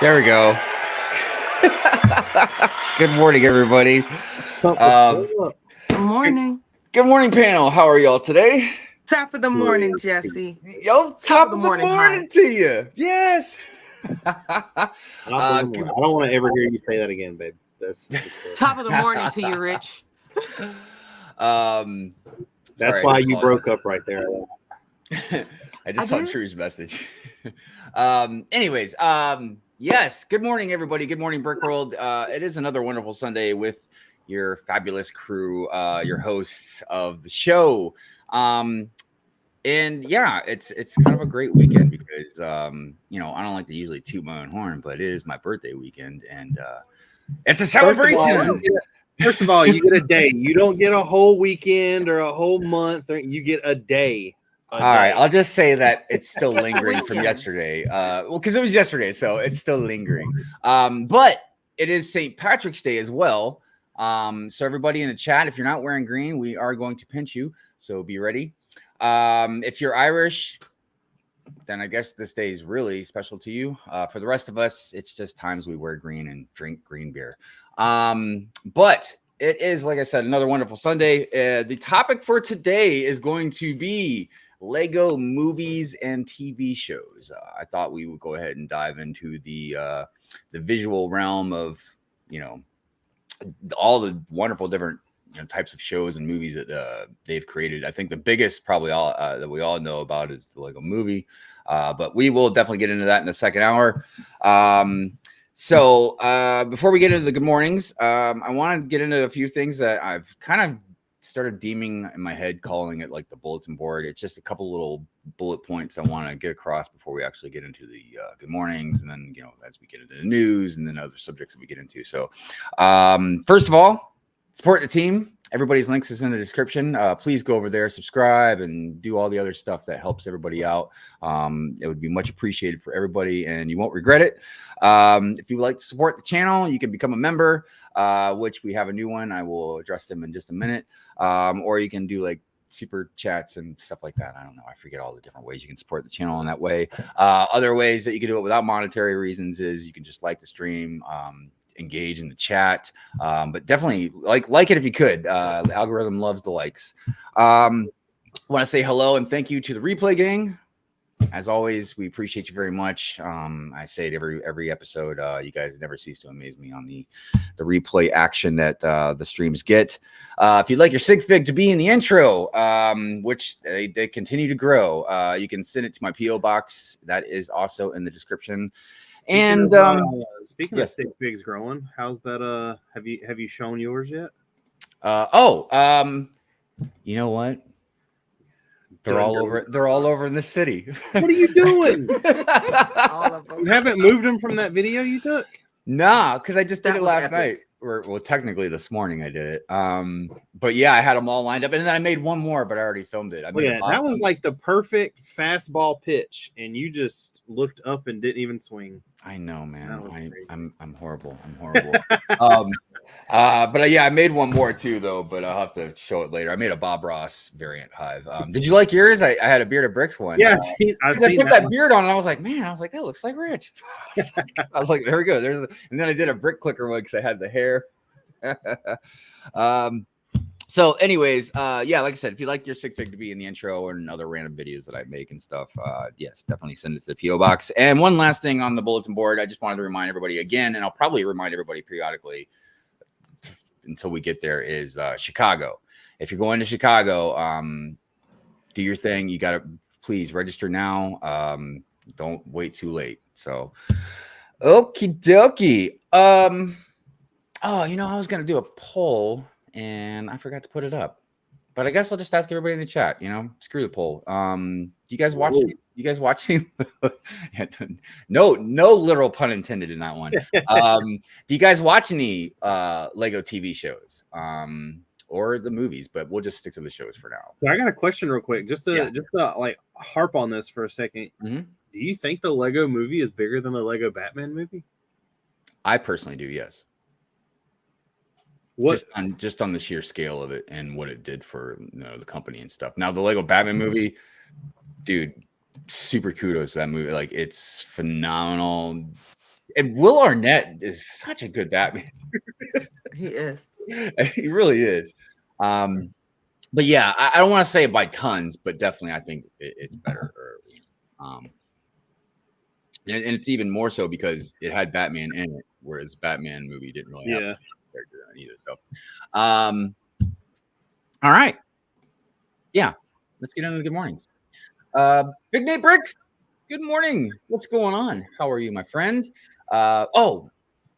There we go. Good morning, everybody. Good morning. Good morning, panel. How are y'all today? Top of the morning, Jesse. Yo, top of the morning to you. Yes. I don't want to ever hear you say that again, babe. That's top of the morning to you, Rich. That's why you broke up right there. I just saw Drew's message. Anyways, yes. Good morning, everybody. Good morning, Brick World. It is another wonderful Sunday with your fabulous crew, your hosts of the show. And yeah, it's kind of a great weekend because I don't like to usually toot my own horn, but it is my birthday weekend, and it's a celebration. First of all, you get a day. You don't get a whole weekend or a whole month. You get a day. All right, I'll just say that it's still lingering from yesterday. Well, because it was yesterday, so it's still lingering. But it is St. Patrick's Day as well. So everybody in the chat, if you're not wearing green, we are going to pinch you. So be ready. If you're Irish, then I guess this day is really special to you. For the rest of us, it's just times we wear green and drink green beer. But it is, like I said, another wonderful Sunday. The topic for today is going to be Lego movies and TV shows. I thought we would go ahead and dive into the visual realm of, all the wonderful different types of shows and movies that they've created. I think the biggest probably all that we all know about is the Lego movie, but we will definitely get into that in the second hour. So before we get into the good mornings, I want to get into a few things that I've kind of started deeming in my head, calling it like the bulletin board. It's just a couple little bullet points I want to get across before we actually get into the good mornings, and then as we get into the news and then other subjects that we get into. So first of all, support the team. Everybody's links is in the description. Please go over there, subscribe, and do all the other stuff that helps everybody out. It would be much appreciated for everybody, and you won't regret it. If you would like to support the channel, you can become a member, which we have a new one. I will address them in just a minute. Or you can do like super chats and stuff like that. I don't know. I forget all the different ways you can support the channel in that way. Other ways that you can do it without monetary reasons is you can just like the stream, engage in the chat, but definitely like it if you could. The algorithm loves the likes. Want to say hello and thank you to the replay gang. As always, we appreciate you very much. I say it every episode. You guys never cease to amaze me on the replay action that the streams get. If you'd like your sigfig to be in the intro, which they continue to grow, you can send it to my PO box. That is also in the description. Speaking of sigfigs growing, how's that? Have you shown yours yet? You know what? They're all over in the city. What are you doing? All of them. You haven't moved them from that video you took? Nah, because I just did it last epic. night. Well, technically this morning I did it. But yeah, I had them all lined up, and then I made one more, but I already filmed it. That was like the perfect fastball pitch, and you just looked up and didn't even swing. I know, man. I'm horrible. But yeah, I made one more too, though. But I'll have to show it later. I made a Bob Ross variant hive. Did you like yours? I had a Bearded Brix one. Yeah, I put that beard on, and I was like, that looks like Rich. I was like, there we go. And then I did a brick clicker one because I had the hair. So anyways, yeah, like I said, if you'd like your sigfig to be in the intro or in other random videos that I make and stuff, yes, definitely send it to the PO box. And one last thing on the bulletin board, I just wanted to remind everybody again, and I'll probably remind everybody periodically until we get there, is Chicago. If you're going to Chicago, do your thing. You got to please register now. Don't wait too late. So, okie dokie. I was going to do a poll and I forgot to put it up, but I guess I'll just ask everybody in the chat, screw the poll. Do you guys watch? Do you guys watch? No literal pun intended in that one. Do you guys watch any Lego TV shows or the movies? But we'll just stick to the shows for now. So I got a question real quick, just to like harp on this for a second. Mm-hmm. Do you think the Lego movie is bigger than the Lego Batman movie? I personally do, yes. What? Just on the sheer scale of it and what it did for the company and stuff. Now the Lego Batman movie, dude, super kudos to that movie. Like, it's phenomenal. And Will Arnett is such a good Batman. He is. He really is. But yeah, I don't want to say it by tons, but definitely I think it's better early. And it's even more so because it had Batman in it, whereas Batman movie didn't really have a character in it either. So, all right. Yeah, let's get into the good mornings. Big Nate Bricks, good morning. What's going on? How are you, my friend? Oh,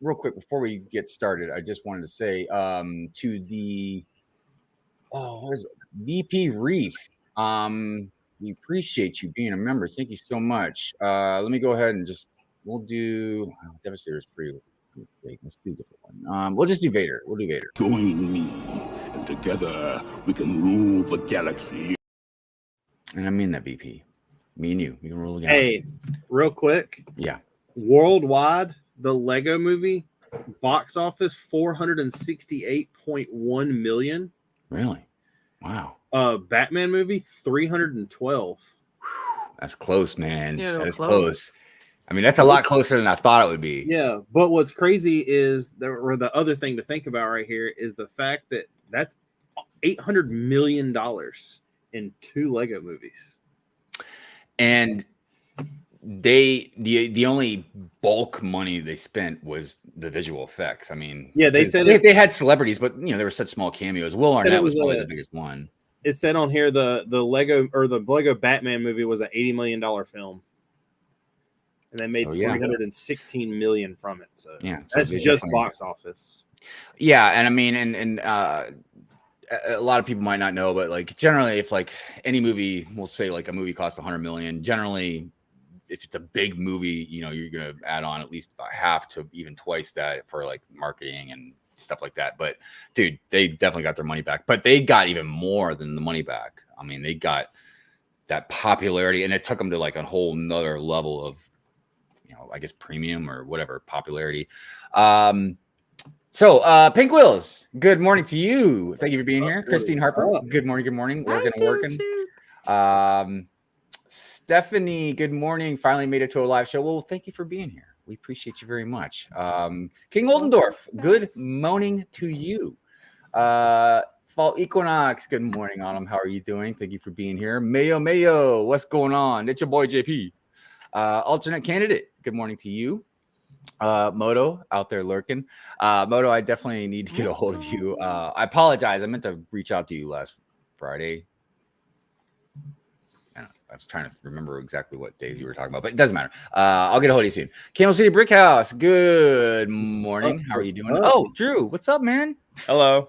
real quick before we get started, I just wanted to say to the what is it? VP Reef. We appreciate you being a member. Thank you so much. Let me go ahead and we'll do Devastator's free. Let's do a different one. We'll just do Vader. We'll do Vader. Join me, and together we can rule the galaxy. And I mean that, VP. Me and you. We can rule the galaxy. Hey, real quick. Yeah. Worldwide, the Lego movie box office 468.1 million. Really? Wow. Batman movie 312. That's close, man. Yeah, that is close. close. I mean, that's a lot closer than I thought it would be. Yeah, but what's crazy is the other thing to think about right here is the fact that that's $800 million in 2 Lego movies. And the only bulk money they spent was the visual effects. I mean, yeah, they said they had celebrities, but there were such small cameos. Will Arnett was probably the biggest one. It said on here the Lego Batman movie was an $80 million film, and they made 316 million from it. So yeah, that's just box office. Yeah, and I mean, and a lot of people might not know, but like generally, if like any movie, we'll say like a movie costs 100 million, generally, if it's a big movie, you're gonna add on at least about half to even twice that for like marketing and stuff like that. But dude, they definitely got their money back, but they got even more than the money back. I mean, they got that popularity, and it took them to like a whole nother level of, I guess premium or whatever popularity. So Pink Wheels, good morning to you. Thank you for being here. Christine Harper, good morning. Good morning. Working. Stephanie, good morning. Finally made it to a live show. Well, thank you for being here. We appreciate you very much. King Oldendorf, good morning to you. Fall Equinox, good morning, Autumn. How are you doing? Thank you for being here. Mayo, what's going on? It's your boy, JP. Alternate candidate, good morning to you. Moto, out there lurking. Moto, I definitely need to get a hold of you. I apologize. I meant to reach out to you last Friday. I was trying to remember exactly what days you were talking about, but it doesn't matter. I'll get a hold of you soon. Camel City Brick House, good morning. How are you doing? Oh, Drew, what's up, man? Hello.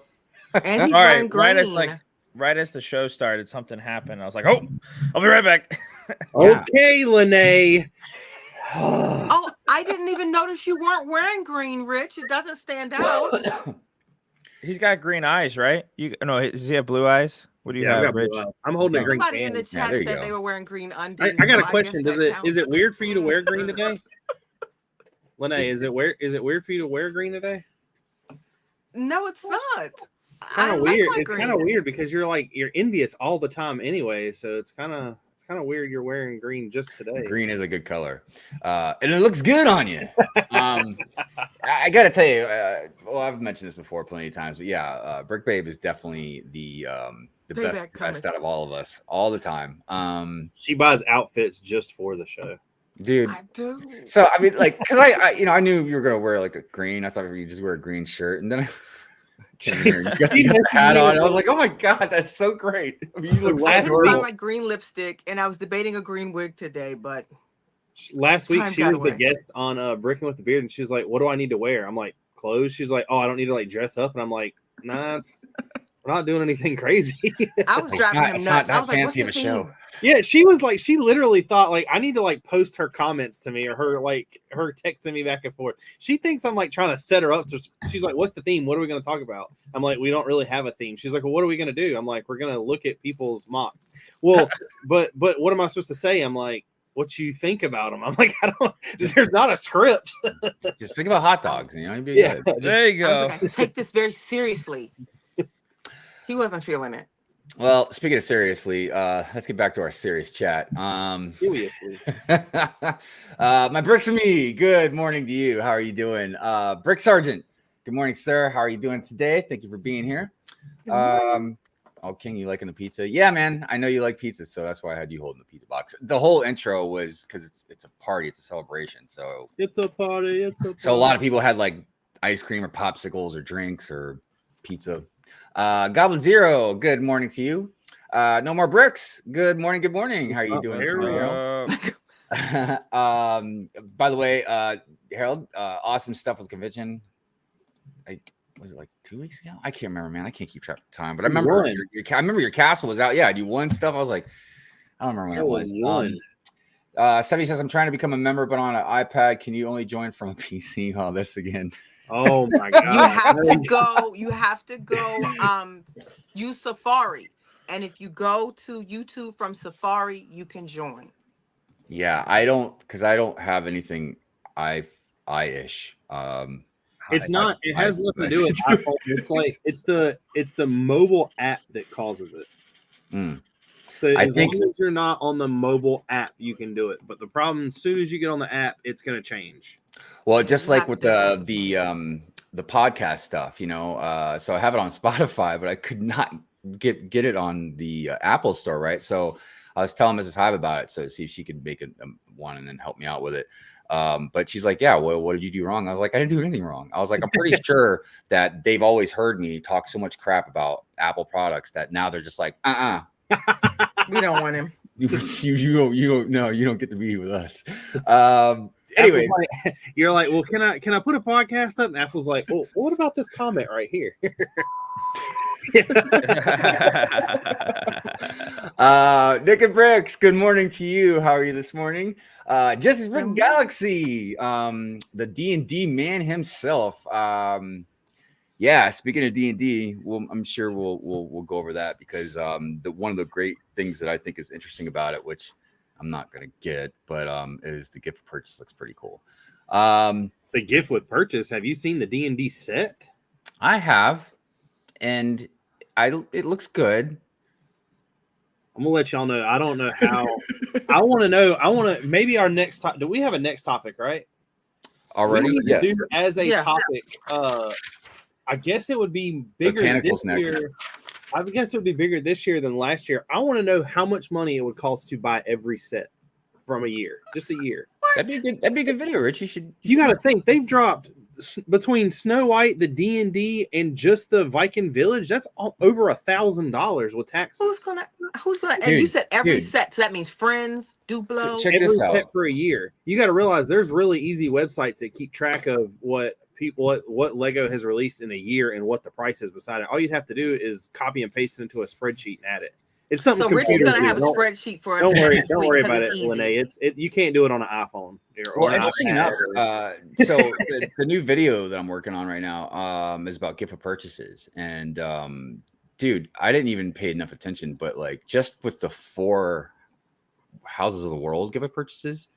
And he's wearing green. Right as the show started, something happened. I was like, oh, I'll be right back. Okay, Lene. Oh, I didn't even notice you weren't wearing green, Rich. It doesn't stand out. He's got green eyes, right? Does he have blue eyes? What do you have, Rich? I'm holding a green Somebody can. in the chat said they were wearing green undies. I got a question. Is it weird for you to wear green today? Lene, is it weird for you to wear green today? No, it's not. It's kind of weird. It's kind of weird because you're envious all the time anyway. So it's kind of weird you're wearing green just today. Green is a good color, and it looks good on you. I gotta tell you, I've mentioned this before plenty of times, but yeah, Brick Babe is definitely the best out of all of us all the time. She buys outfits just for the show, dude. I do. So I mean, like, because I knew you were gonna wear like a green. I thought you just wear a green shirt, and then you got the hat on. I was like, oh my god, that's so great. I mean, you look I didn't buy my green lipstick, and I was debating a green wig today, but last week she was the guest on Brickin' with the Beard, and she's like, what do I need to wear? I'm like, clothes. She's like, oh, I don't need to like dress up, and I'm like, nah, we're not doing anything crazy. I was driving him nuts. I was like, fancy of a show. Yeah, she was like, she literally thought like I need to like post her comments to me or her texting me back and forth. She thinks I'm like trying to set her up. So she's like, what's the theme? What are we going to talk about? I'm like, we don't really have a theme. She's like, well, what are we going to do? I'm like, we're going to look at people's mocks. Well, but what am I supposed to say? I'm like, what you think about them? I'm like, there's not a script. Just think about hot dogs, Good. There you go. I take this very seriously. He wasn't feeling it. Well, speaking of seriously, let's get back to our serious chat. Seriously. My Bricks and me, good morning to you. How are you doing? Brick Sergeant, good morning, sir. How are you doing today? Thank you for being here. Oh, King, you liking the pizza? Yeah, man. I know you like pizza, so that's why I had you holding the pizza box. The whole intro was because it's a party, it's a celebration. So It's a party. It's a party. So a lot of people had like ice cream or popsicles or drinks or pizza. Goblin Zero, good morning to you. No More Bricks, good morning. Good morning. How are you doing this morning, Harold? By the way, Harold, awesome stuff with the convention. Was it like 2 weeks ago? I can't remember, man. I can't keep track of time, but I remember I remember your castle was out. Yeah, you won stuff. I was like, I don't remember when it was. Stevie says, I'm trying to become a member, but on an iPad. Can you only join from a PC? Oh, this again. Oh my god. You have to go use Safari. And if you go to YouTube from Safari, you can join. Yeah, I don't have anything i-ish. It's not. It has nothing to do with iPhone. It's like it's the mobile app that causes it. So as long as you're not on the mobile app, you can do it. But the problem, as soon as you get on the app, it's going to change. Well, just like with the podcast stuff, you know. So I have it on Spotify, but I could not get it on the Apple Store, right? So I was telling Mrs. Hive about it, so see if she could make one and then help me out with it. But she's like, yeah, well, what did you do wrong? I was like, I didn't do anything wrong. I was like, I'm pretty sure that they've always heard me talk so much crap about Apple products that now they're just like, we don't want him. You don't get to be with us. Anyways, you're like, well, can I put a podcast up? And Apple's like, well, what about this comment right here? Nick and Bricks, good morning to you. How are you this morning? Jesse's Brick Galaxy, the D&D man himself. Yeah, speaking of D&D, I'm sure we'll go over that because one of the great things that I think is interesting about it, which I'm not gonna get, but is the gift purchase looks pretty cool. The gift with purchase. Have you seen the D&D set? I have, and it looks good. I'm gonna let y'all know. I don't know how. I want to know. Maybe our next topic. Do we have a next topic, right? Already? Yes. As a topic, I guess it would be bigger this year. I guess it would be bigger this year than last year. I want to know how much money it would cost to buy every set from a year, just a year. That'd be a good video, Rich. You got to think they've dropped between Snow White, the D&D, and just the Viking Village. That's over $1,000 with taxes. Who's gonna? And you said every set, so that means Friends, Duplo. Check this out. Every set for a year. You got to realize there's really easy websites that keep track of what Lego has released in a year and what the price is beside it. All you'd have to do is copy and paste it into a spreadsheet and add it. It's something. So Rich is gonna have a spreadsheet for us. Don't worry about it, Lene. You can't do it on an iPhone. Well, interesting enough. So the new video that I'm working on right now is about gift of purchases, and dude, I didn't even pay enough attention, but like just with the 4 houses of the world gift of purchases,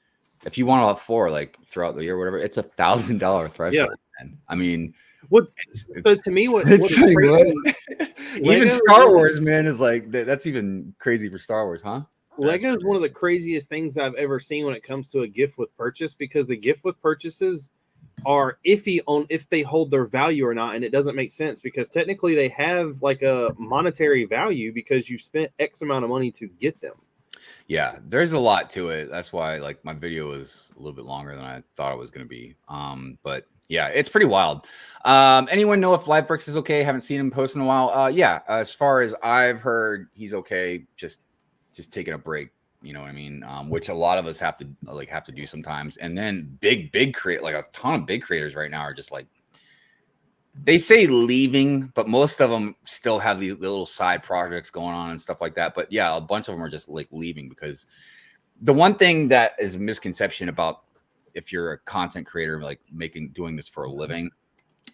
if you want all 4 like throughout the year, or whatever, it's $1,000 threshold. Yeah. I mean. So to me, even Star Wars, man, is like that's even crazy for Star Wars, huh? Lego is one of the craziest things I've ever seen when it comes to a gift with purchase, because the gift with purchases are iffy on if they hold their value or not, and it doesn't make sense because technically they have like a monetary value because you spent X amount of money to get them. Yeah, there's a lot to it. That's why like my video was a little bit longer than I thought it was going to be. But yeah, it's pretty wild. Anyone know if Drewbrickz is okay? Haven't seen him post in a while. Yeah, as far as I've heard, he's okay. Just taking a break. You know what I mean? Which a lot of us have to do sometimes. And then big like a ton of big creators right now are just like, they say leaving, but most of them still have these little side projects going on and stuff like that. But yeah, a bunch of them are just like leaving because the one thing that is a misconception about if you're a content creator, like doing this for a living,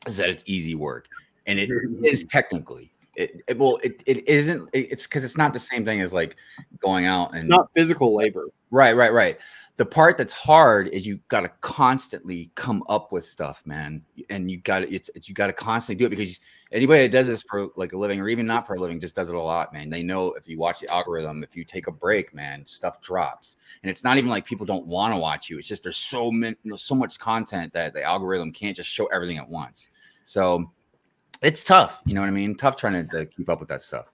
is that it's easy work. And it is technically. It isn't. It's because it's not the same thing as like going out and not physical labor. Right. The part that's hard is you got to constantly come up with stuff, man, and you got to constantly do it because anybody that does this for like a living or even not for a living just does it a lot, man. They know if you watch the algorithm, if you take a break, man, stuff drops. And it's not even like people don't want to watch you. It's just there's so much content that the algorithm can't just show everything at once. So it's tough. You know what I mean? Tough trying to keep up with that stuff.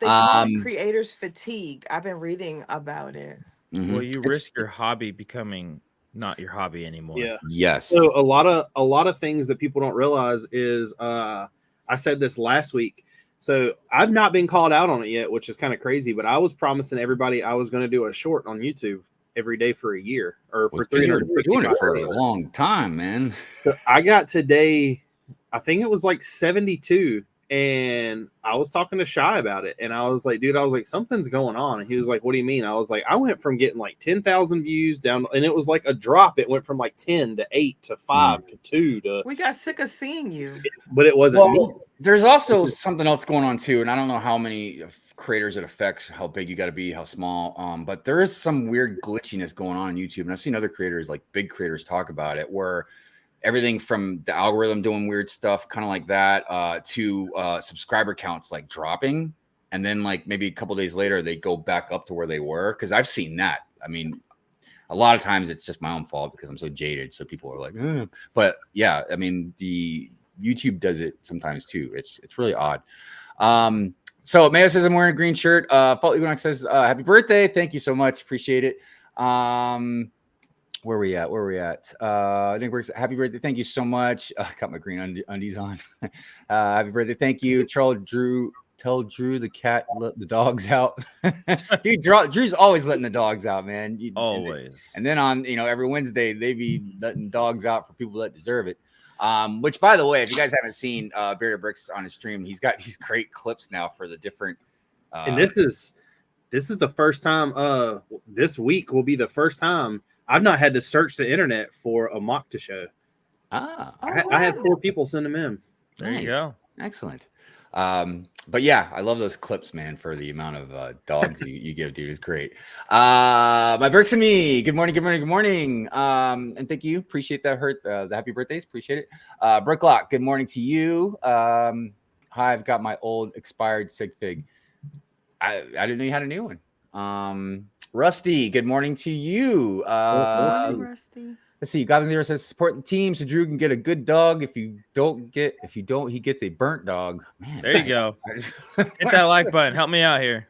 They call it creators fatigue. I've been reading about it. Well, you risk your hobby becoming not your hobby anymore. Yeah. Yes. So a lot of things that people don't realize is I said this last week. So I've not been called out on it yet, which is kind of crazy, but I was promising everybody I was going to do a short on YouTube every day for a year or for 365 doing it for a long time, man. So I got today, I think it was like 72. And I was talking to Shy about it. And I was like, dude, something's going on. And he was like, what do you mean? I was like, I went from getting like 10,000 views down. And it was like a drop. It went from like 10 to 8 to 5 to 2 to. We got sick of seeing you. But it wasn't me. There's also something else going on too. And I don't know how many creators it affects, how big you got to be, how small. But there is some weird glitchiness going on YouTube. And I've seen other creators, like big creators, talk about it where everything from the algorithm doing weird stuff, kind of like that, to subscriber counts like dropping. And then like maybe a couple days later, they go back up to where they were. Cause I've seen that. I mean, a lot of times it's just my own fault because I'm so jaded. So people are like, ugh. But yeah, I mean, the YouTube does it sometimes too. It's really odd. So Mayo says I'm wearing a green shirt. Fault Equinox says, happy birthday. Thank you so much. Appreciate it. Where we at? I think we're happy birthday. Thank you so much. I got my green undies on. Happy birthday. Thank you. Tell Drew the cat let the dogs out. Dude, Drew's always letting the dogs out, man. Always. And then on, every Wednesday, they be letting dogs out for people that deserve it. Which, by the way, if you guys haven't seen Bearded Brix on his stream, he's got these great clips now for the different. And this is the first time. This week will be the first time I've not had to search the internet for a mock to show. I had 4 people send them in. There you go. Excellent. But yeah, I love those clips, man, for the amount of dogs you give, dude. It's great. My Brix and me. Good morning. And thank you. Appreciate that. The happy birthdays. Appreciate it. Brooklock, good morning to you. Hi, I've got my old expired sigfig. I didn't know you had a new one. Rusty, good morning to you. Morning, Rusty. Let's see. Goblin Zero says support the team so Drew can get a good dog. If you don't, he gets a burnt dog. Man, there you go. Hit that like button. Help me out here.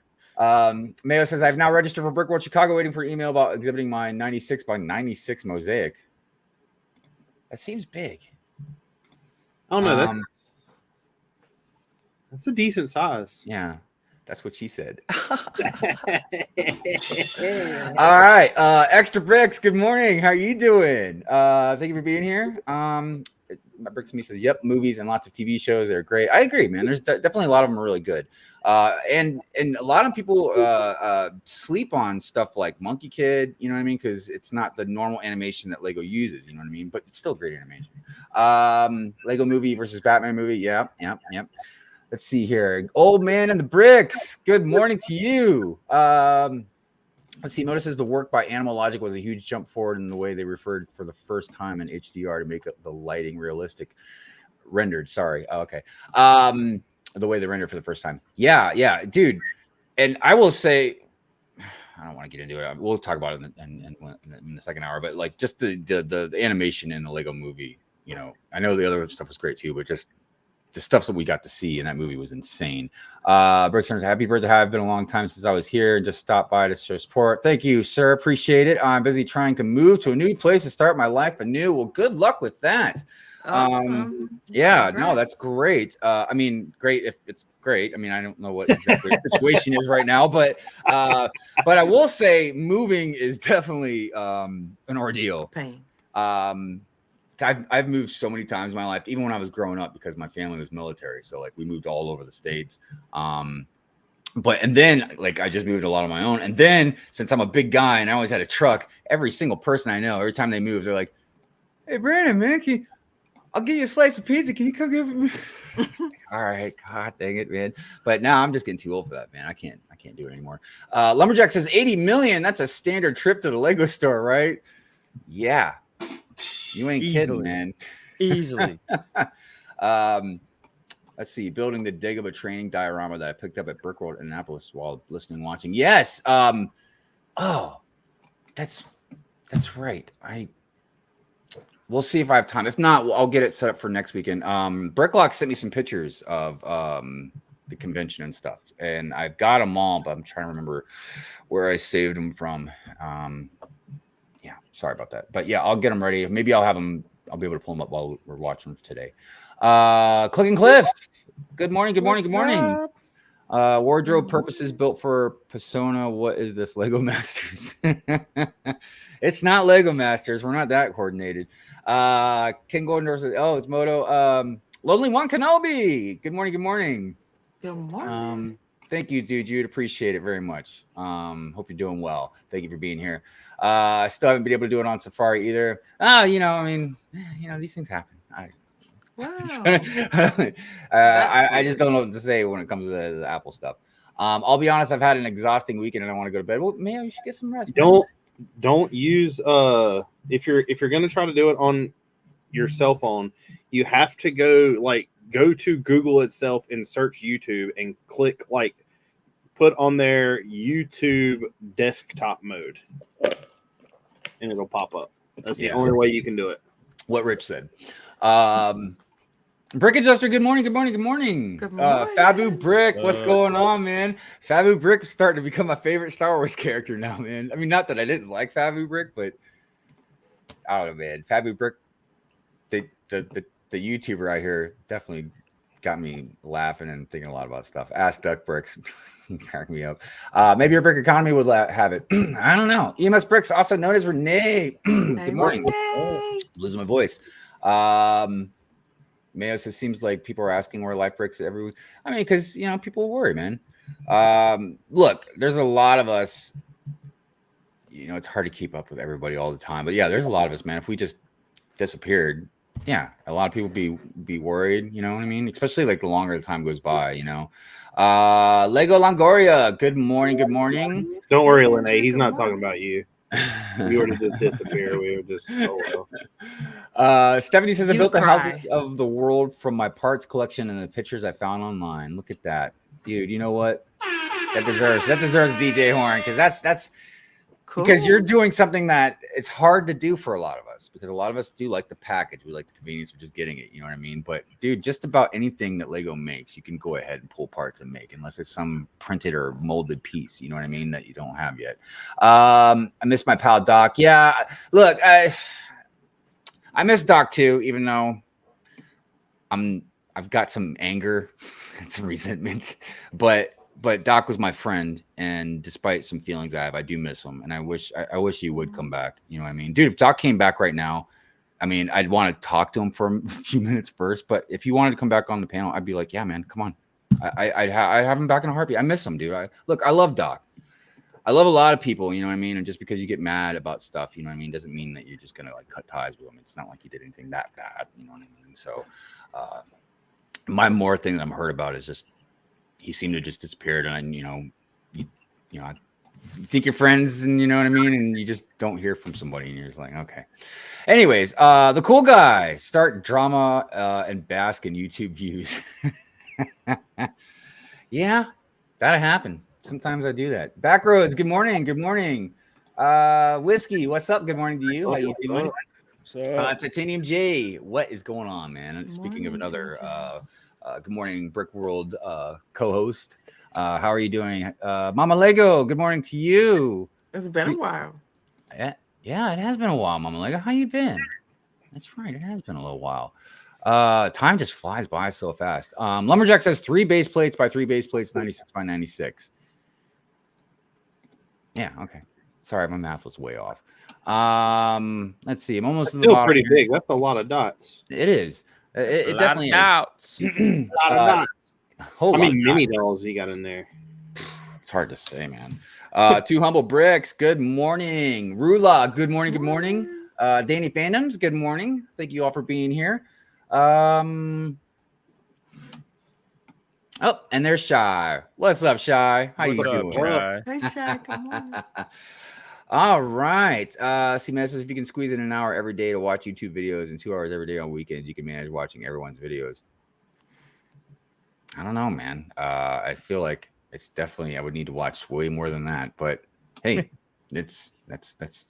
Mayo says I've now registered for Brick World Chicago, waiting for email about exhibiting my 96 by 96 mosaic. That seems big. Oh no, that's a decent size. Yeah. That's what she said. All right. Extra Bricks, good morning. How are you doing? Thank you for being here. My Bricks me says, yep, movies and lots of TV shows. They're great. I agree, man. There's definitely a lot of them are really good. And a lot of people sleep on stuff like Monkey Kid, you know what I mean? Because it's not the normal animation that Lego uses, you know what I mean? But it's still great animation. Lego movie versus Batman movie. Yep. Let's see here. Old Man and the Bricks. Good morning to you. Let's see. Notices the work by Animal Logic was a huge jump forward in the way they referred for the first time in HDR to make up the lighting realistic. Rendered. Sorry. Okay. The way they rendered for the first time. Yeah, dude. And I will say, I don't want to get into it. We'll talk about it in the second hour. But like just the animation in the Lego movie. I know the other stuff was great too, but just the stuff that we got to see in that movie was insane. Bricks turns, happy birthday. It's been a long time since I was here and just stopped by to show support. Thank you, sir. Appreciate it. I'm busy trying to move to a new place to start my life anew. Well, good luck with that. Awesome. Yeah, no, that's great. I mean, great if it's great. I mean, I don't know what exactly the situation is right now, but I will say moving is definitely an ordeal. Pain. I've moved so many times in my life, even when I was growing up, because my family was military. So like we moved all over the States. And then like I just moved a lot on my own. And then since I'm a big guy and I always had a truck, every single person I know, every time they move, they're like, "Hey Brandon, man, I'll give you a slice of pizza. Can you come give me?" All right, God dang it, man. But now I'm just getting too old for that, man. I can't do it anymore. Lumberjack says 80 million. That's a standard trip to the Lego store, right? Yeah. You ain't kidding, man. Easily. Let's see. Building the Dagobah training diorama that I picked up at Brick World in Annapolis while listening, watching. Yes. Oh, that's right. We'll see if I have time. If not, I'll get it set up for next weekend. Bricklock sent me some pictures of the convention and stuff, and I've got them all, but I'm trying to remember where I saved them from. Yeah, sorry about that. But yeah, I'll get them ready. Maybe I'll have them. I'll be able to pull them up while we're watching today. Click and Cliff. Good morning. Good morning. Good morning. Wardrobe purposes built for Persona. What is this? Lego Masters. It's not Lego Masters. We're not that coordinated. King Golden says, oh, it's Moto. Lonely One Kenobi. Good morning. Good morning. Good morning. Thank you, dude. You'd appreciate it very much. Hope you're doing well. Thank you for being here. I still haven't been able to do it on Safari either. These things happen. Wow. I just don't know what to say when it comes to the Apple stuff. I'll be honest. I've had an exhausting weekend and I want to go to bed. Well, maybe you should get some rest. Don't use if you're gonna try to do it on your cell phone, you have to go to Google itself and search YouTube and click put on their YouTube desktop mode, and it'll pop up. That's the only way you can do it. What Rich said. Brick Adjuster, good morning, good morning, good morning. Good morning. Fabu Brick, what's going on, man? Fabu Brick is starting to become my favorite Star Wars character now, man. I mean, not that I didn't like Fabu Brick, but I don't know, man. Fabu Brick, the YouTuber out here definitely got me laughing and thinking a lot about stuff. Ask Duck Bricks. Crack me up. Maybe your brick economy would have it. I don't know. EMS Bricks, also known as Renee. Good morning. Losing my voice. Mayo says, seems like people are asking where life breaks every week. I mean, because people worry, man. Look, there's a lot of us. It's hard to keep up with everybody all the time, but yeah, there's a lot of us, man. If we just disappeared, yeah, a lot of people be worried. You know what I mean? Especially the longer the time goes by. Lego Longoria. Good morning. Good morning. Don't worry, Lene. He's not talking about you. You were to just disappear. We were just Stephanie says, I built the houses of the world from my parts collection and the pictures I found online. Look at that, dude. You know what? That deserves DJ Horn, because that's cool. Because you're doing something that it's hard to do for a lot of us, because a lot of us do like the package. We like the convenience of just getting it. You know what I mean? But dude, just about anything that Lego makes, you can go ahead and pull parts and make, unless it's some printed or molded piece. You know what I mean? That you don't have yet. I miss my pal Doc. Yeah, look, I miss Doc too, even though I've got some anger and some resentment, but Doc was my friend, and despite some feelings I have, I do miss him, and I wish he would come back. You know what I mean, dude? If Doc came back right now, I mean, I'd want to talk to him for a few minutes first. But if he wanted to come back on the panel, I'd be like, yeah, man, come on. I'd have him back in a heartbeat. I miss him, dude. I love Doc. I love a lot of people, you know what I mean? And just because you get mad about stuff, you know what I mean, doesn't mean that you're just gonna cut ties with him. It's not like he did anything that bad, you know what I mean? So my more thing that I'm hurt about is just he seemed to just disappeared, and you think you're friends, and you know what I mean, and you just don't hear from somebody, and you're just like, okay. Anyways, the cool guy, start drama and bask in YouTube views. Yeah, that'll happen. Sometimes I do that. Backroads, good morning. Good morning. Whiskey, what's up? Good morning to you. How you doing? Titanium J, what is going on, man? Speaking of another good morning, Brick World co-host. How are you doing? Mama Lego, good morning to you. It's been a while. Yeah, it has been a while, Mama Lego. How you been? That's right, it has been a little while. Time just flies by so fast. Lumberjack says 3 base plates by 3 base plates, 96 by 96. Yeah, okay. Sorry, my math was way off. Let's see. I'm almost still pretty big. That's a lot of dots. It is. It definitely is. A lot of dots. How many mini dolls you got in there? It's hard to say, man. Two Humble Bricks, good morning. Rula, good morning, good morning. Danny Phantoms, good morning. Thank you all for being here. Oh, and there's Shy. What's up, Shy? How you doing? Hey, Shy, good morning. All right. C-Man says, if you can squeeze in an hour every day to watch YouTube videos and 2 hours every day on weekends, you can manage watching everyone's videos. I don't know, man. I feel like it's definitely I would need to watch way more than that. But hey, that's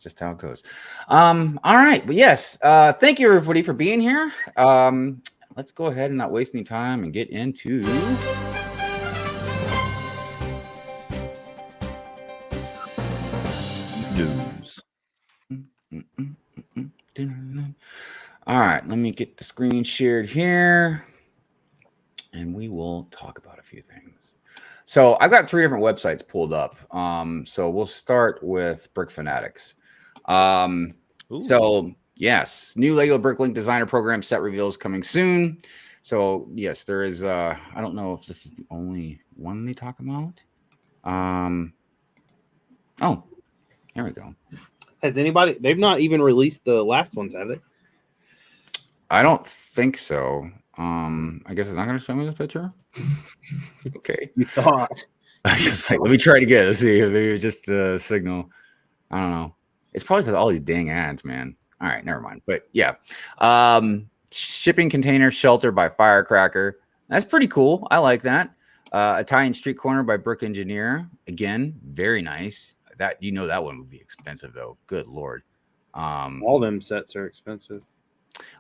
just how it goes. All right, but yes, thank you everybody for being here. Let's go ahead and not waste any time and get into News. All right, let me get the screen shared here, and we will talk about a few things. So I've got 3 different websites pulled up. So we'll start with Brick Fanatics. So yes, new Lego Bricklink designer program set reveals coming soon. So yes, there is. I don't know if this is the only one they talk about. Oh, here we go. Has anybody? They've not even released the last ones, have they? I don't think so. I guess it's not going to show me this picture. Okay. You thought? I just like let me try it again. Let's see. Maybe it's just a signal. I don't know. It's probably because all these dang ads, man. All right, never mind. But yeah, shipping container shelter by Firecracker. That's pretty cool. I like that. Italian street corner by Brick Engineer. Again, very nice. That that one would be expensive though. Good lord. All them sets are expensive.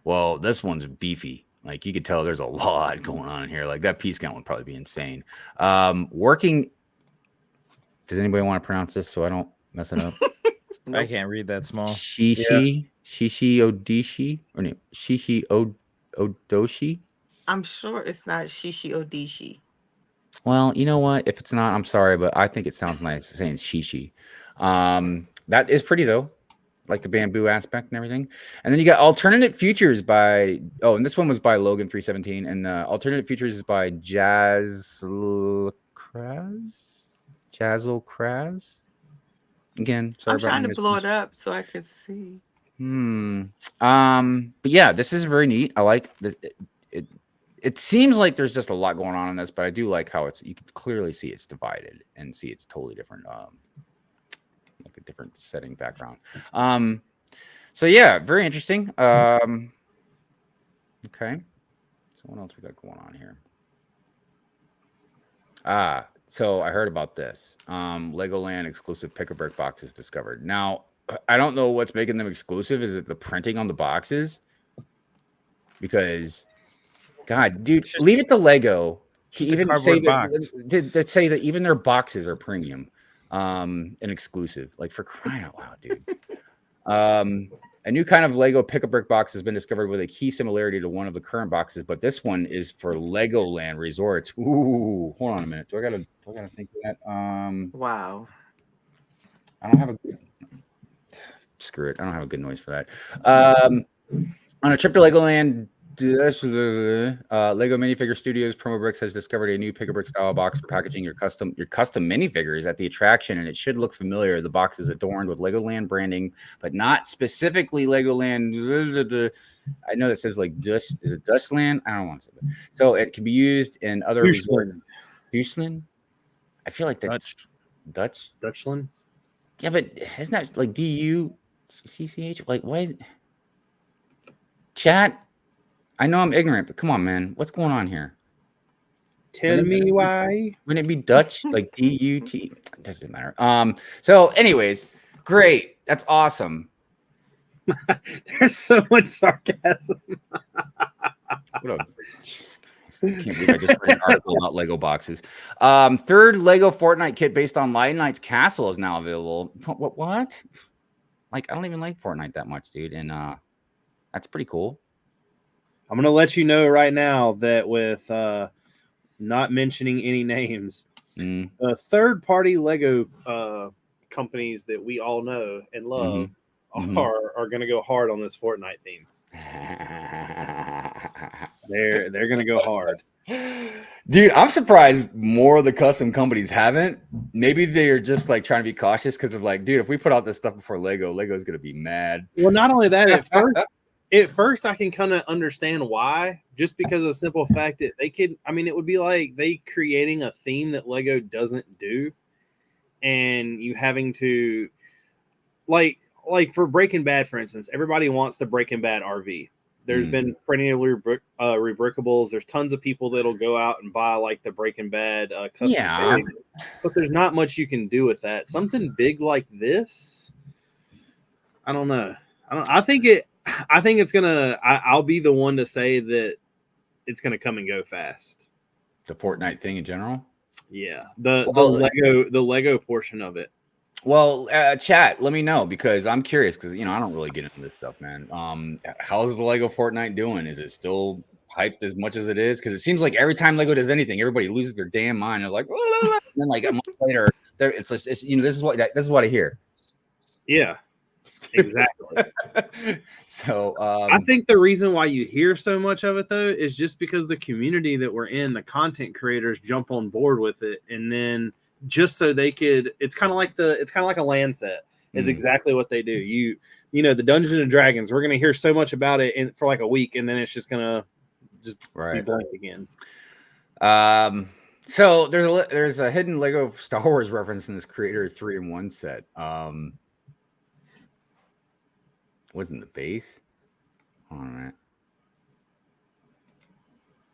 Well, this one's beefy. Like you could tell there's a lot going on here. Like that piece count would probably be insane. Working. Does anybody want to pronounce this so I don't mess it up? I can't read that small. Shishi Odishi or no, Shishi Odoshi. I'm sure it's not Shishi Odishi. Well, you know what? If it's not, I'm sorry, but I think it sounds nice saying Shishi. That is pretty though. Like the bamboo aspect and everything. And then you got Alternate Futures by and this one was by Logan 317 and Alternate Futures is by Jazzle Kraz. Again, sorry I'm trying to blow it up so I could see. But yeah, this is very neat. I like this. It seems like there's just a lot going on in this, but I do like how you can clearly see it's divided and see it's totally different. Like a different setting background. So yeah, very interesting. Okay. So what else we got going on here? So I heard about this. Legoland exclusive pick-a-brick boxes discovered. Now, I don't know what's making them exclusive. Is it the printing on the boxes? Because, God, dude, leave it to Lego to even say that, say that even their boxes are premium and exclusive. Like for crying out loud, dude. A new kind of Lego pick-a-brick box has been discovered with a key similarity to one of the current boxes, but this one is for Legoland Resorts. Ooh, hold on a minute. Do I gotta think of that? Wow. I don't have a good. Screw it. I don't have a good noise for that. On a trip to Legoland, Lego Minifigure Studios Promo Bricks has discovered a new pick-a-brick style box for packaging your custom minifigures at the attraction, and it should look familiar. The box is adorned with Legoland branding, but not specifically Legoland. I know that says like Dutch. Is it Dutchland? I don't want to say that. So it can be used in other resorts. Dutchland? I feel like that's Dutch. Dutchland? Yeah, but isn't that like DUCCH? Like, why is it? Chat? I know I'm ignorant, but come on, man. What's going on here? Tell me why. Wouldn't it be Dutch? Like D-U-T? It doesn't matter. So anyways, great. That's awesome. There's so much sarcasm. I can't believe I just read an article about Lego boxes. Third Lego Fortnite kit based on Lion Knight's castle is now available. What? Like, I don't even like Fortnite that much, dude. And that's pretty cool. I'm going to let you know right now that with not mentioning any names, third-party Lego companies that we all know and love are going to go hard on this Fortnite theme. They're going to go hard. Dude, I'm surprised more of the custom companies haven't. Maybe they're just like trying to be cautious because of like, dude, if we put out this stuff before Lego's going to be mad. Well, not only that, at first, I can kind of understand why, just because of the simple fact that they could. I mean, it would be like they creating a theme that Lego doesn't do, and you having to, like for Breaking Bad, for instance, everybody wants the Breaking Bad RV. There's been plenty of rebrickables. There's tons of people that'll go out and buy like the Breaking Bad custom figs, but there's not much you can do with that. Something big like this, I don't know. I think it's gonna. I'll be the one to say that it's gonna come and go fast. The Fortnite thing in general. Yeah, the Lego portion of it. Well, chat, let me know because I'm curious because I don't really get into this stuff, man. How's the Lego Fortnite doing? Is it still hyped as much as it is? Because it seems like every time Lego does anything, everybody loses their damn mind. They're like, and then like a month later, it's this is what I hear. Yeah, exactly. So I think the reason why you hear so much of it though is just because the community that we're in, the content creators jump on board with it, and then just so they could, it's kind of like a land set is exactly what they do. You know, the Dungeons and Dragons, we're going to hear so much about it for like a week, and then it's just going to be blank again. So there's a hidden Lego Star Wars reference in this Creator 3-in-1 set. Wasn't the base? All right.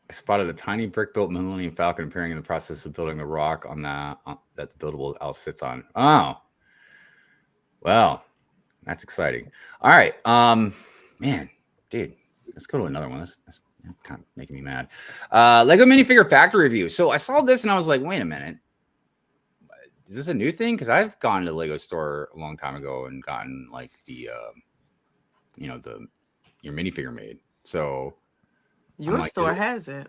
I spotted a tiny brick-built Millennium Falcon appearing in the process of building the rock on that the buildable house sits on. Oh, well, that's exciting. All right, man, dude, let's go to another one. That's kind of making me mad. Lego minifigure factory review. So I saw this and I was like, wait a minute, is this a new thing? Because I've gone to the Lego store a long time ago and gotten like the your minifigure made. So. Your store has it.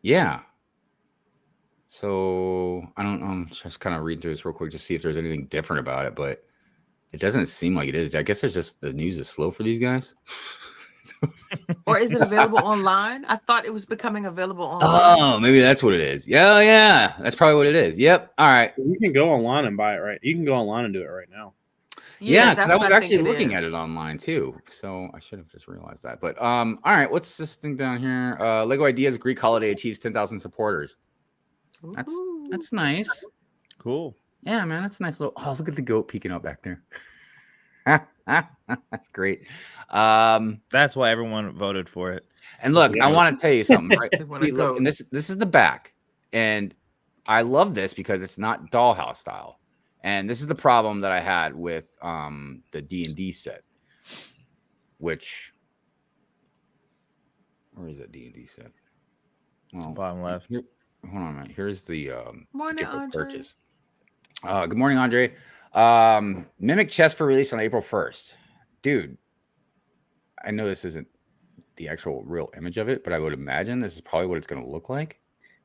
Yeah. So I don't know. Just kind of read through this real quick to see if there's anything different about it, but it doesn't seem like it is. I guess there's just the news is slow for these guys. Or is it available online? I thought it was becoming available online. Oh, maybe that's what it is. Yeah. That's probably what it is. Yep. All right. You can go online and buy it, right? You can go online and do it right now. Yeah, because I was actually looking at it online too, so I should have just realized that. But all right, what's this thing down here? Lego Ideas Greek holiday achieves 10,000 supporters. That's nice. Cool. Yeah, man, that's a nice little. Oh, look at the goat peeking out back there. That's great. That's why everyone voted for it. And look, I want to tell you something. Right? Look, and this is the back, and I love this because it's not dollhouse style. And this is the problem that I had with the D&D set, which where is that D&D set? Well, bottom left. Hold on a minute. Here's the morning, Andre. purchase. Good morning, Andre. Mimic chest for release on April 1st. Dude, I know this isn't the actual real image of it, but I would imagine this is probably what it's going to look like.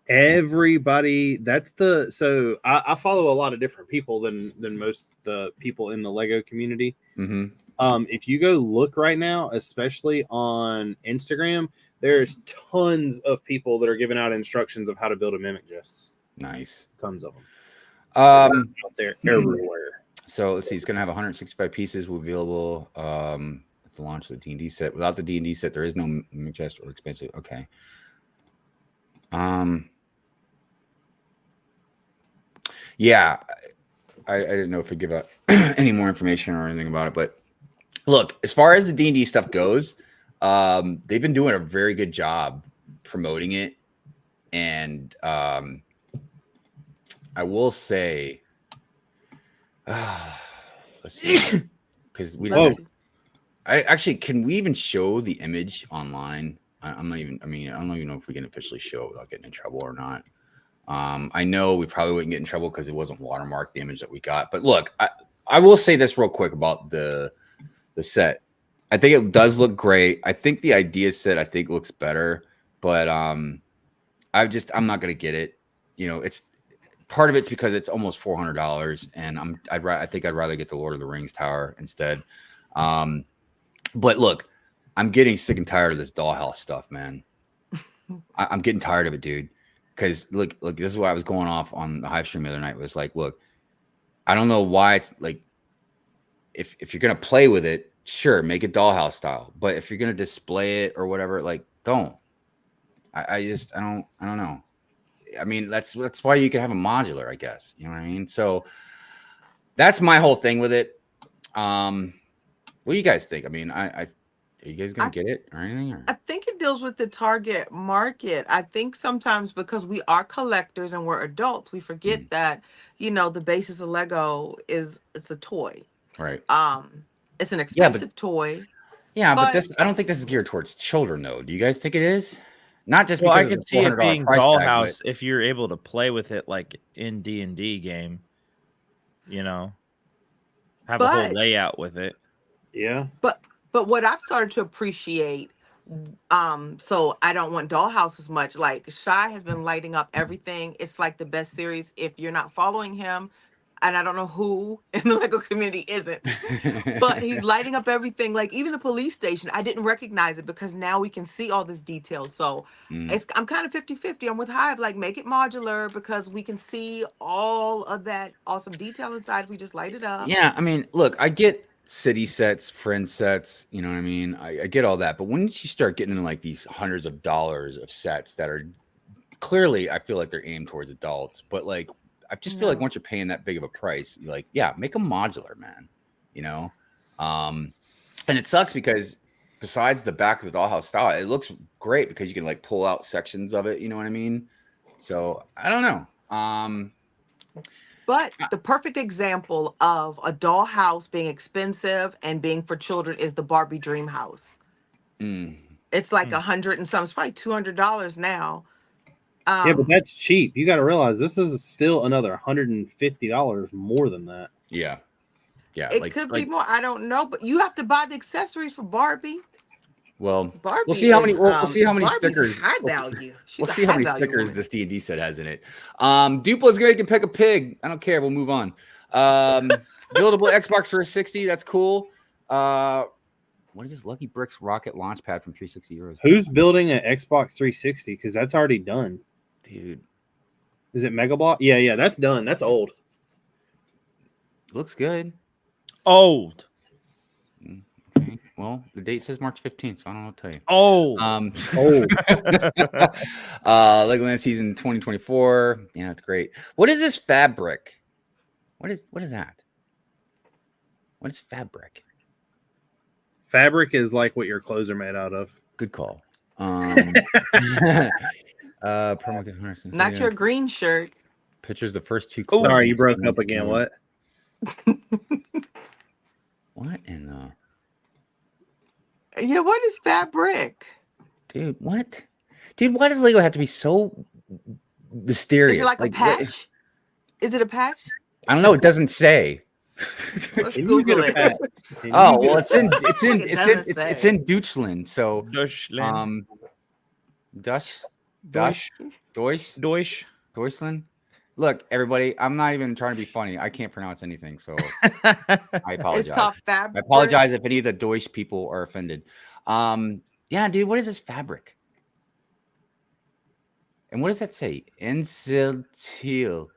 Everybody, so I follow a lot of different people than most the people in the Lego community. If you go look right now, especially on Instagram, there's tons of people that are giving out instructions of how to build a mimic chest. Nice. Tons of them. Out there everywhere. So let's see, it's gonna have 165 pieces available. It's the launch of the D&D set. Without the D&D set, there is no mimic chest or expensive. Okay. Yeah, I didn't know if it give out any more information or anything about it, but look, as far as the D&D stuff goes, they've been doing a very good job promoting it, and I will say, let's see, because we don't. Can we even show the image online? I don't even know if we can officially show it without getting in trouble or not. I know we probably wouldn't get in trouble because it wasn't watermarked, the image that we got. But look, I will say this real quick about the set. I think it does look great. I think the idea set looks better, but I'm not gonna get it. It's part of it's because it's almost $400, and I think I'd rather get the Lord of the Rings tower instead. But look, I'm getting sick and tired of this dollhouse stuff, man. I'm getting tired of it, dude. Because look, this is why I was going off on the Hive stream the other night. It was like, look, I don't know why it's like, if you're gonna play with it, sure, make it dollhouse style. But if you're gonna display it or whatever, like, don't. I don't know. I mean, that's why you can have a modular, I guess. You know what I mean? So that's my whole thing with it. What do you guys think? I mean, Are you guys gonna get it or anything? Or? I think it deals with the target market. I think sometimes because we are collectors and we're adults, we forget that, the basis of Lego it's a toy. Right. It's an expensive toy. Yeah, but this I don't think this is geared towards children though. Do you guys think it is? Not just because I of could the see it $400 being price tag, Dollhouse if you're able to play with it like in D&D game. Have a whole layout with it. Yeah. But what I've started to appreciate, so I don't want Dollhouse as much. Like Shy has been lighting up everything. It's like the best series. If you're not following him, and I don't know who in the Lego community isn't, but he's lighting up everything. Like even the police station, I didn't recognize it because now we can see all this detail. So I'm kind of 50-50. I'm with Hive, like make it modular because we can see all of that awesome detail inside if we just light it up. Yeah, I mean, look, I get city sets, friend sets, you know what I mean? I get all that. But when you start getting into like these hundreds of dollars of sets that are clearly, I feel like they're aimed towards adults, but like I just feel like once you're paying that big of a price, you're like, yeah, make them modular, man. And it sucks because besides the back of the dollhouse style, it looks great because you can like pull out sections of it. You know what I mean? So I don't know. But the perfect example of a dollhouse being expensive and being for children is the Barbie Dream House. It's like $100 and some. It's probably $200 now. Yeah, but that's cheap. You got to realize this is still another $150 more than that. Yeah. It could be more. I don't know, but you have to buy the accessories for Barbie. Well, Barbie we'll see how many. We'll see how many Barbie's stickers. High value. We'll see how many stickers this D&D set has in it. Dupla's gonna pick a pig. I don't care. We'll move on. Buildable Xbox for $60. That's cool. What is this? Lucky Bricks rocket launch pad from 360 euros. Who's building an Xbox 360? Because that's already done. Dude, is it Mega Block? Yeah, that's done. That's old. Looks good. Old. Okay. Well, the date says March 15th, so I don't know what to tell you. Old. Legoland season 2024. Yeah, it's great. What is this fabric? What is that? What is fabric? Fabric is like what your clothes are made out of. Good call. Not your green shirt. Pictures the first two. Sorry, you broke up again. What? What in the? Yeah, what is fabric? Dude, what? Dude, why does Lego have to be so mysterious? Is it like a patch? Is it a patch? I don't know. It doesn't say. Let's Google it. Oh well, it's in Deutschland. So Deutschland. Look, everybody, I'm not even trying to be funny. I can't pronounce anything, so I apologize. It's called fabric. I apologize if any of the Deutsch people are offended. Yeah, dude, what is this fabric? And what does that say? Insiltil.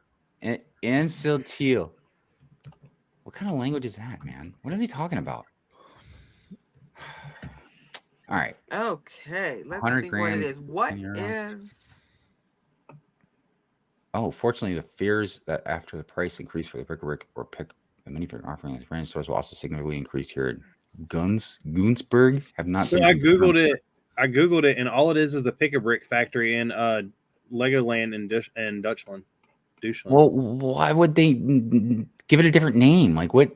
Insiltil. What kind of language is that, man? What are they talking about? All right. Okay, let's see what it is. What is? Oh, fortunately, the fears that after the price increase for the brick or pick the minifigure offering at brand stores will also significantly increase here in Gunsberg have not been. I googled it, and all it is the pick a brick factory in Legoland in Deutschland. Well, why would they give it a different name? Like what?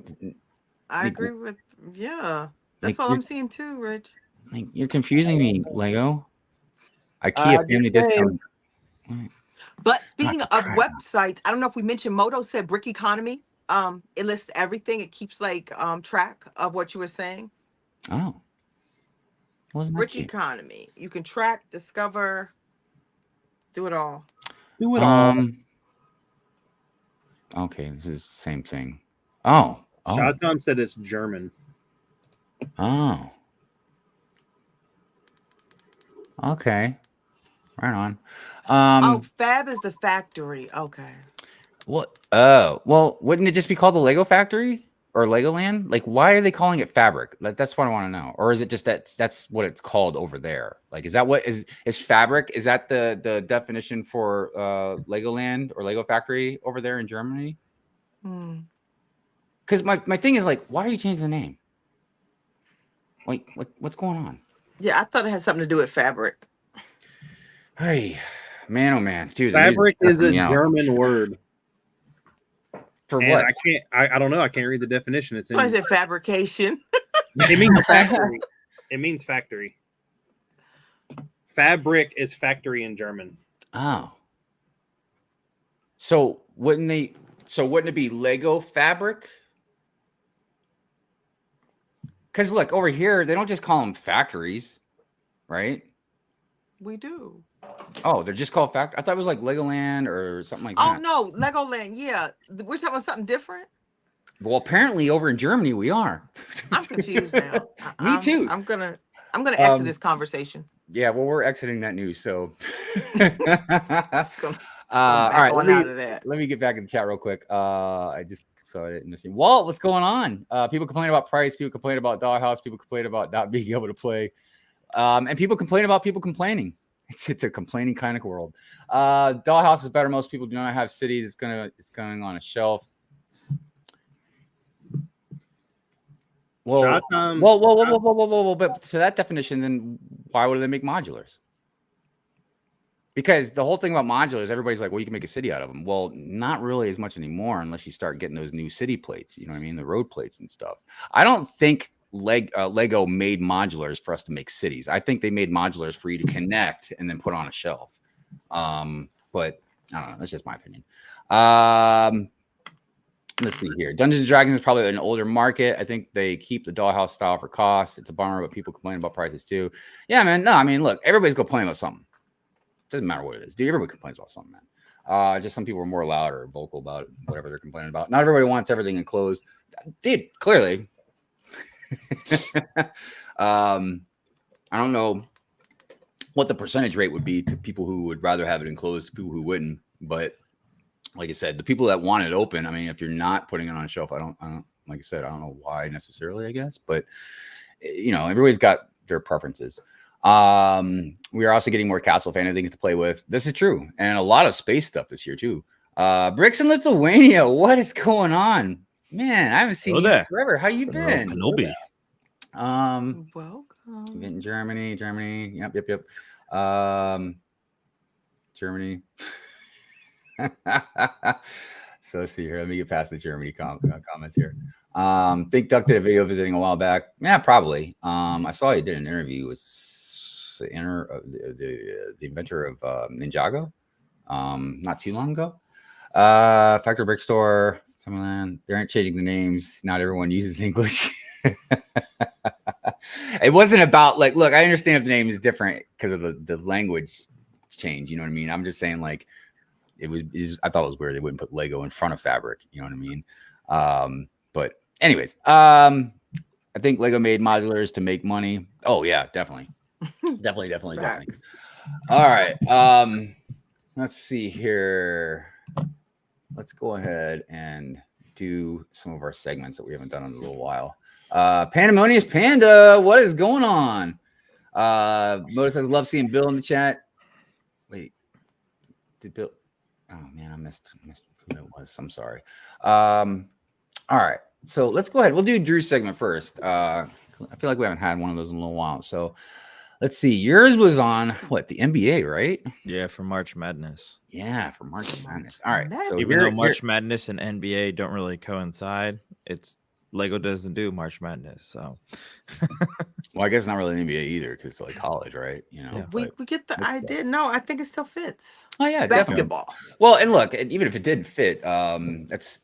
I agree with that's like all I'm seeing too, Rich. Like you're confusing me, Lego. IKEA family discount. But speaking of websites, I don't know if we mentioned Moto said Brick Economy. It lists everything. It keeps like track of what you were saying. Oh. Brick Economy. You can track, discover, do it all. Do it all. Okay, this is the same thing. Oh. Shot Tom said it's German. Oh. Okay. Right on. Fab is the factory. Okay. What? Oh, well, wouldn't it just be called the Lego Factory or Legoland? Like, why are they calling it Fabric? That's what I want to know. Or is it just that's what it's called over there? Like, is that what is Fabric? Is that the definition for Legoland or Lego Factory over there in Germany? Because my thing is like, why are you changing the name? Wait, what's going on? Yeah, I thought it had something to do with fabric. Hey, man, oh man, dude. Fabric is a me out. German word. For And what? I don't know. I can't read the definition. It's in. What is it? Fabrication. It means factory. It means factory. Fabric is factory in German. Oh. So wouldn't it be Lego fabric? Because look, over here, they don't just call them factories, right? We do. Oh, they're just called factory. I thought it was like Legoland or something like Oh that. no, Legoland. Yeah, we're talking about something different. Well, apparently over in Germany we are. I'm confused now. Me too. I'm gonna exit this conversation. Yeah, well, we're exiting that news, so. Just gonna All right, out of that. let me get back in the chat real quick. I just saw it missing. Walt, what's going on? People complain about price. People complain about Dollhouse. People complain about not being able to play. And people complain about people complaining. It's a complaining kind of world. Dollhouse is better. Most people do not have cities. It's going on a shelf. Whoa. But to that definition, then why would they make modulars? Because the whole thing about modulars, everybody's like, well, you can make a city out of them. Well, not really as much anymore unless you start getting those new city plates, you know what I mean? The road plates and stuff. I don't think Lego made modulars for us to make cities. I think they made modulars for you to connect and then put on a shelf. But I don't know. That's just my opinion. Let's see here. Dungeons and Dragons is probably an older market. I think they keep the Dollhouse style for cost. It's a bummer, but people complain about prices too. Yeah, man. No, I mean, look, everybody's complaining about something. Doesn't matter what it is. Dude, everybody complains about something, man. Just some people are more loud or vocal about it, whatever they're complaining about. Not everybody wants everything enclosed. Dude, clearly. I don't know what the percentage rate would be to people who would rather have it enclosed, to people who wouldn't. But like I said, the people that want it open, I mean, if you're not putting it on a shelf, I don't like I said, I don't know why necessarily, I guess. But you know, everybody's got their preferences. We are also getting more Castlevania things to play with. This is true. And a lot of space stuff this year too. Bricks in Lithuania. What is going on? Man, I haven't seen you forever. How you been? Kenobi. Welcome. In Germany. Yep. Germany. So let's see here. Let me get past the Germany comments here. Think Duck did a video visiting a while back. Yeah, probably. I saw he did an interview with the inventor of Ninjago not too long ago. Factory Brick Store. They aren't changing the names. Not everyone uses English. It wasn't about like, look, I understand if the name is different because of the language change. You know what I mean? I'm just saying like I thought it was weird they wouldn't put Lego in front of fabric. You know what I mean? But anyways, I think Lego made modulars to make money. Oh yeah, definitely. Definitely. All right. Let's see here. Let's go ahead and do some of our segments that we haven't done in a little while. Pandemonious Panda, what is going on? Moto says, love seeing Bill in the chat. Wait, did Bill? Oh man, I missed who that was. I'm sorry. All right, so let's go ahead. We'll do Drew's segment first. I feel like we haven't had one of those in a little while. So let's see. Yours was on what, the NBA, right? Yeah, for March Madness. Yeah, for March Madness. All right. So even though March Madness and NBA don't really coincide, it's Lego doesn't do March Madness. So well, I guess not really NBA either because it's like college, right? You know, we get the idea. No, I think it still fits. Oh yeah, it's basketball. Definitely. Well, and look, even if it did fit, that's,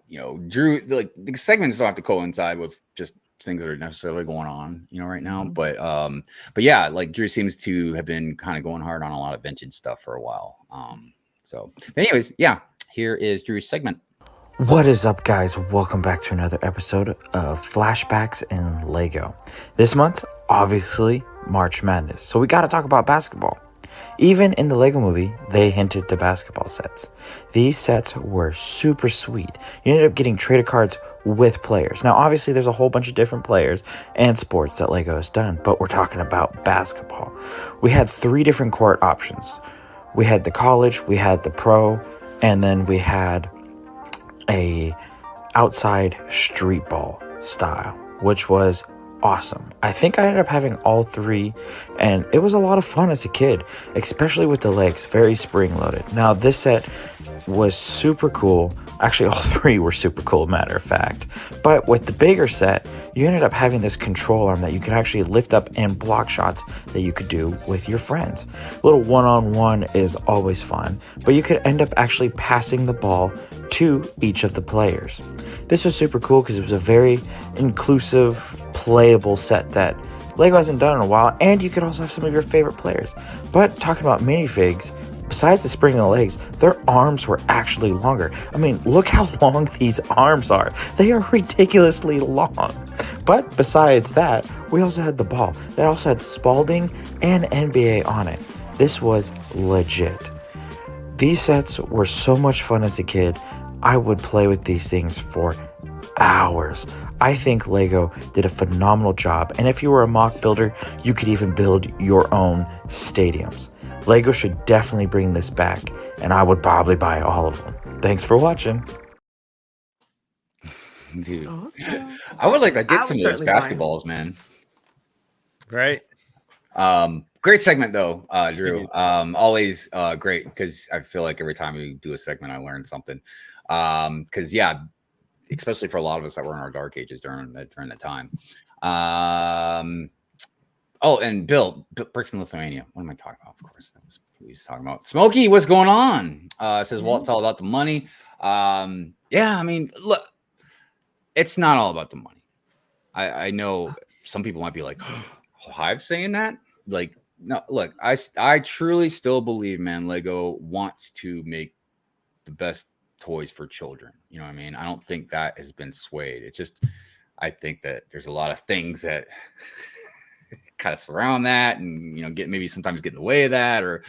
you know, Drew, like the segments don't have to coincide with just things that are necessarily going on, you know, right now. Mm-hmm. But yeah, like Drew seems to have been kind of going hard on a lot of vintage stuff for a while. So but anyways, yeah, here is Drew's segment. What is up, guys? Welcome back to another episode of Flashbacks in Lego. This month, obviously, March Madness. So we got to talk about basketball. Even in the Lego movie, they hinted the basketball sets. These sets were super sweet. You ended up getting traded cards with players. Now, obviously, there's a whole bunch of different players and sports that Lego has done, but we're talking about basketball. We had 3 different court options. We had the college, we had the pro, and then we had a outside street ball style, which was awesome. I think I ended up having all 3, and it was a lot of fun as a kid, especially with the legs, very spring loaded. Now, this set was super cool. Actually, all 3 were super cool, matter of fact. But with the bigger set, you ended up having this control arm that you could actually lift up and block shots that you could do with your friends. A little one-on-one is always fun, but you could end up actually passing the ball to each of the players. This was super cool because it was a very inclusive, playable set that LEGO hasn't done in a while, and you could also have some of your favorite players. But talking about minifigs, besides the spring and the legs, their arms were actually longer. I mean, look how long these arms are. They are ridiculously long. But besides that, we also had the ball. That also had Spalding and NBA on it. This was legit. These sets were so much fun as a kid. I would play with these things for hours. I think LEGO did a phenomenal job. And if you were a mock builder, you could even build your own stadiums. LEGO should definitely bring this back, and I would probably buy all of them. Thanks for watching. Dude, Awesome. I would like to I get would some of those certainly buy 'em. basketballs, man. Right. Great segment though, Drew. Always great because I feel like every time we do a segment, I learn something. Because yeah, especially for a lot of us that were in our dark ages during that time. Oh, and Bill Bricks in Lithuania. What am I talking about? Of course, that was who he was talking about. Smokey, what's going on? Says, well, it's all about the money. Yeah, I mean, look, it's not all about the money. I know some people might be like, Hive saying that? Like, no, look, I truly still believe, man, LEGO wants to make the best toys for children. You know what I mean? I don't think that has been swayed. It's just, I think that there's a lot of things that kind of surround that, and maybe sometimes get in the way of that, or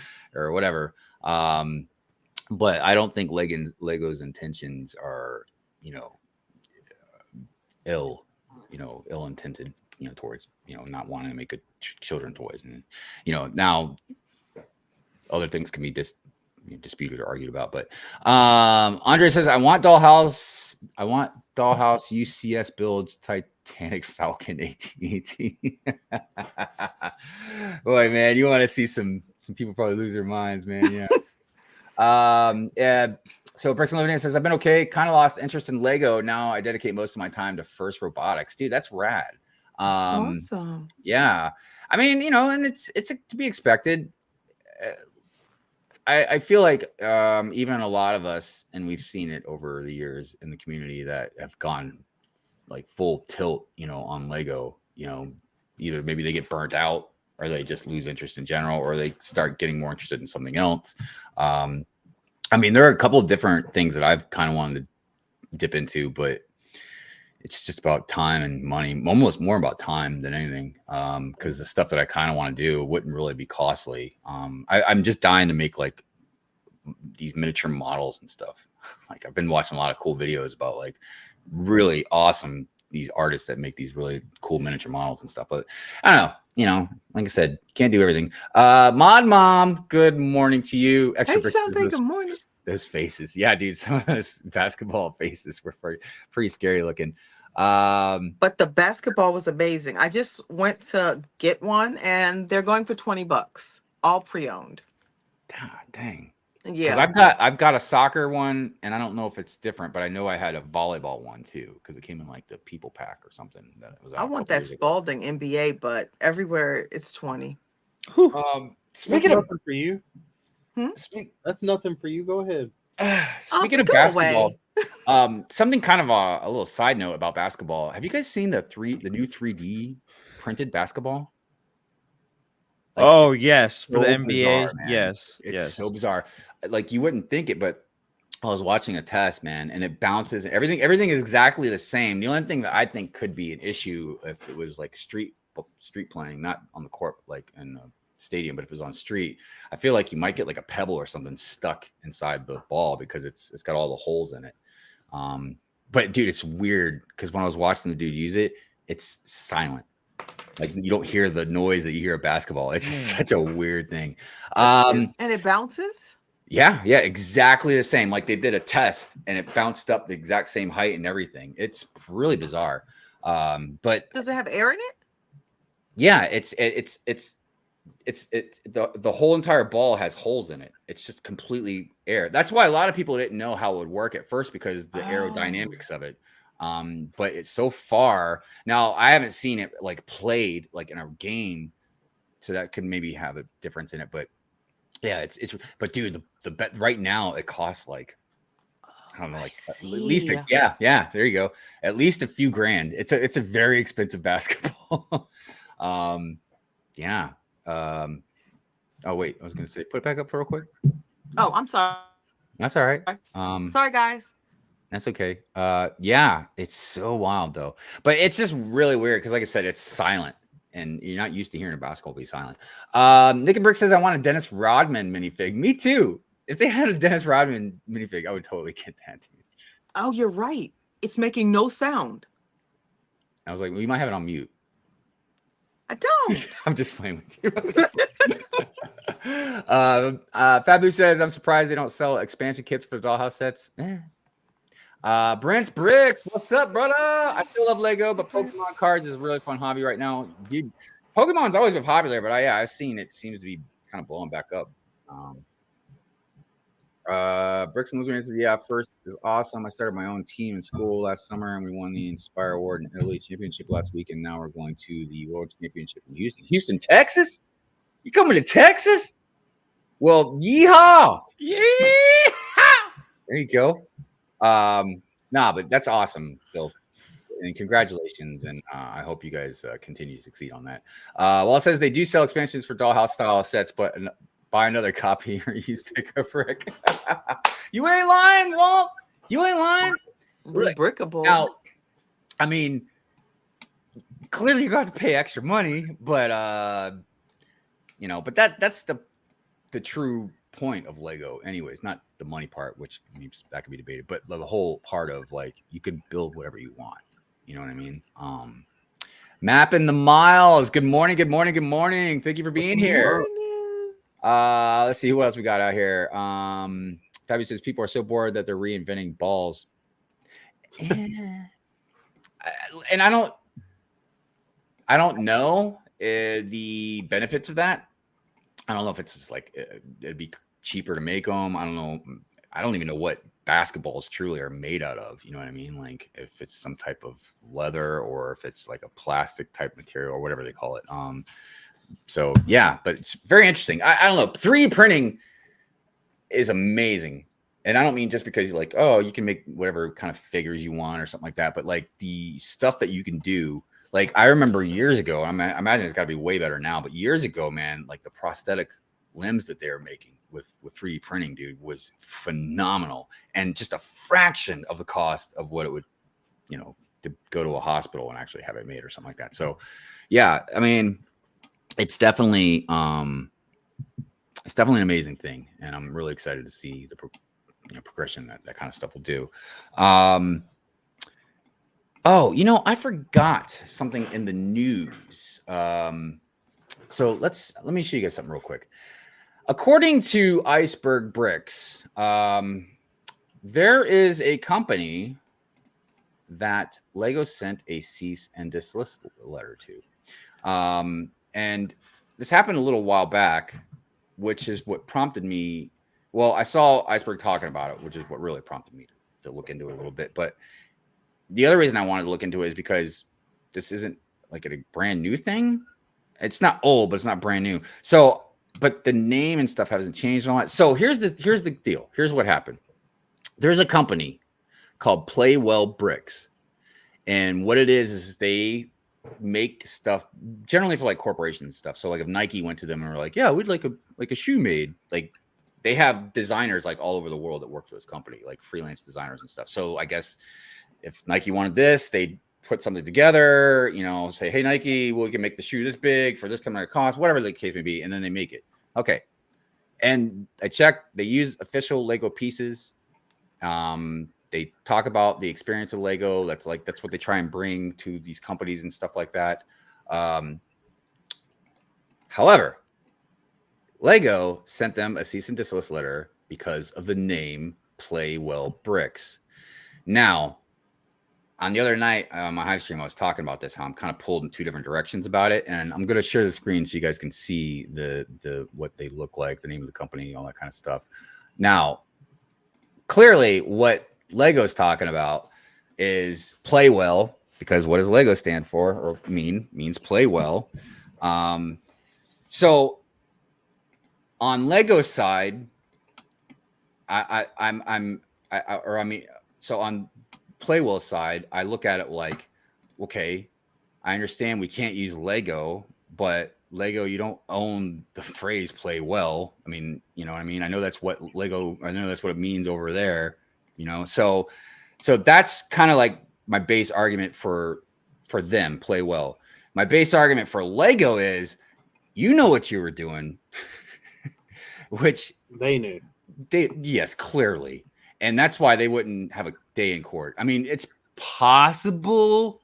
whatever. But I don't think Lego's intentions are, ill-intended, towards, not wanting to make good children toys. And, now other things can be disputed or argued about. But Andre says, I want Dollhouse UCS builds Titanic Falcon AT-AT. Boy, man, you want to see some people probably lose their minds, man. Yeah. Yeah. So Bricks and Living says, I've been okay. Kind of lost interest in LEGO. Now I dedicate most of my time to First Robotics. Dude, that's rad. Awesome. Yeah. I mean, and it's to be expected. I feel like even a lot of us, and we've seen it over the years in the community, that have gone like full tilt, on LEGO, either maybe they get burnt out, or they just lose interest in general, or they start getting more interested in something else. I mean, there are a couple of different things that I've kind of wanted to dip into, but it's just about time and money, almost more about time than anything. Because the stuff that I kind of want to do wouldn't really be costly. I'm just dying to make like these miniature models and stuff. Like, I've been watching a lot of cool videos about like really awesome, these artists that make these really cool miniature models and stuff. But I don't know, like I said, can't do everything. Mod Mom, good morning to you. Hey, Shantae, good morning. Those faces. Yeah, dude, some of those basketball faces were pretty scary looking. But the basketball was amazing. I just went to get one, and they're going for $20, all pre-owned. Dang. Yeah, I've got a soccer one, and I don't know if it's different, but I know I had a volleyball one too, because it came in like the People Pack or something. I want that Spalding NBA, but everywhere it's 20. Speaking of nothing for you, that's nothing for you. Go ahead. Speaking of basketball, something kind of a little side note about basketball. Have you guys seen the new 3D printed basketball? Like, yes, for so the NBA. Bizarre, yes, it's so bizarre. Like, you wouldn't think it, but I was watching a test, man, and it bounces. Everything is exactly the same. The only thing that I think could be an issue if it was like street playing, not on the court, like in a stadium, but if it was on street, I feel like you might get like a pebble or something stuck inside the ball because it's got all the holes in it. But dude, it's weird because when I was watching the dude use it, it's silent. Like, you don't hear the noise that you hear at basketball. It's just such a weird thing. And it bounces? Yeah, exactly the same. Like, they did a test and it bounced up the exact same height and everything. It's really bizarre. But does it have air in it? Yeah, the whole entire ball has holes in it. It's just completely air. That's why a lot of people didn't know how it would work at first because the aerodynamics of it. But it's so far now. I haven't seen it like played like in a game, so that could maybe have a difference in it. But yeah, it's. But dude, the bet right now it costs like I don't know, like at least yeah. There you go. At least a few grand. It's a very expensive basketball. Yeah. Oh wait, I was gonna say put it back up for real quick. Oh, I'm sorry. That's all right. Sorry, guys. That's okay. Yeah, it's so wild though. But it's just really weird because like I said, it's silent. And you're not used to hearing a basketball be silent. Nick and Brick says I want a Dennis Rodman minifig. Me too. If they had a Dennis Rodman minifig, I would totally get that. Oh, you're right. It's making no sound. I was like, well, you might have it on mute. I don't. I'm just playing with you. Fabu says, I'm surprised they don't sell expansion kits for the dollhouse sets. Brent's Bricks, what's up, brother? I still love Lego, but Pokemon cards is a really fun hobby right now. Dude, Pokemon's always been popular, but I've seen it seems to be kind of blowing back up. Bricks and Luzerne says, yeah, first is awesome. I started my own team in school last summer, and we won the Inspire Award in Italy Championship last week, and now we're going to the World Championship in Houston. Houston, Texas? You coming to Texas? Well, yeehaw! Yeah! There you go. But that's awesome, Bill. And congratulations, and I hope you guys continue to succeed on that. Well, it says they do sell expansions for dollhouse style sets, but buy another copy or use pickup Rick. You ain't lying, Walt. You ain't lying. Rebrickable. Now, I mean, clearly you're going to have to pay extra money, but but that's the true point of Lego, anyways. Not the money part, which that could be debated, but the whole part of like you can build whatever you want. You know what I mean? Mapping the miles. Good morning. Good morning. Good morning. Thank you for being here. Let's see who else we got out here. Fabi says people are so bored that they're reinventing balls. And I don't know the benefits of that. I don't know if it's just like it'd be cheaper to make them. I don't know. I don't even know what basketballs truly are made out of. You know what I mean? Like if it's some type of leather or if it's like a plastic type material or whatever they call it. So yeah, but it's very interesting. I don't know. 3D printing is amazing. And I don't mean just because you're like, oh, you can make whatever kind of figures you want or something like that. But like the stuff that you can do, like I remember years ago, I imagine it's got to be way better now. But years ago, man, like the prosthetic limbs that they were making with 3D printing, dude, was phenomenal. And just a fraction of the cost of what it would, to go to a hospital and actually have it made or something like that. So yeah, I mean, it's definitely an amazing thing, and I'm really excited to see the progression that kind of stuff will do. I forgot something in the news. So let me show you guys something real quick. According to Iceberg Bricks, there is a company that Lego sent a cease and desist letter to. And this happened a little while back, which is what prompted me. Well, I saw Iceberg talking about it, which is what really prompted me to look into it a little bit. But the other reason I wanted to look into it is because this isn't like a brand new thing. It's not old, but it's not brand new. So, but the name and stuff hasn't changed and all that. So here's the deal. Here's what happened. There's a company called Playwell Bricks. And what it is they make stuff generally for like corporations stuff. So like if Nike went to them and were like, yeah, we'd like a shoe made, like they have designers like all over the world that work for this company, like freelance designers and stuff. So I guess if Nike wanted this, they'd put something together, say, hey, Nike, we can make the shoe this big for this kind of cost, whatever the case may be. And then they make it. Okay. And I checked, they use official Lego pieces. They talk about the experience of Lego. That's what they try and bring to these companies and stuff like that. However, Lego sent them a cease and desist letter because of the name Playwell Bricks. Now, on the other night, my Hive stream, I was talking about this, how I'm kind of pulled in two different directions about it. And I'm going to share the screen so you guys can see the what they look like, the name of the company, all that kind of stuff. Now, clearly what Lego's talking about is play well, because what does Lego stand for or means play well. So on Lego's side, so on Playwell's side, I look at it like, okay, I understand we can't use Lego, but Lego, you don't own the phrase play well. I mean, you know what I mean? I know that's what it means over there, you know? So that's kind of like my base argument for them, play well. My base argument for Lego is, you know what you were doing, which they knew. Yes, clearly. And that's why they wouldn't have a day in court. I mean, it's possible,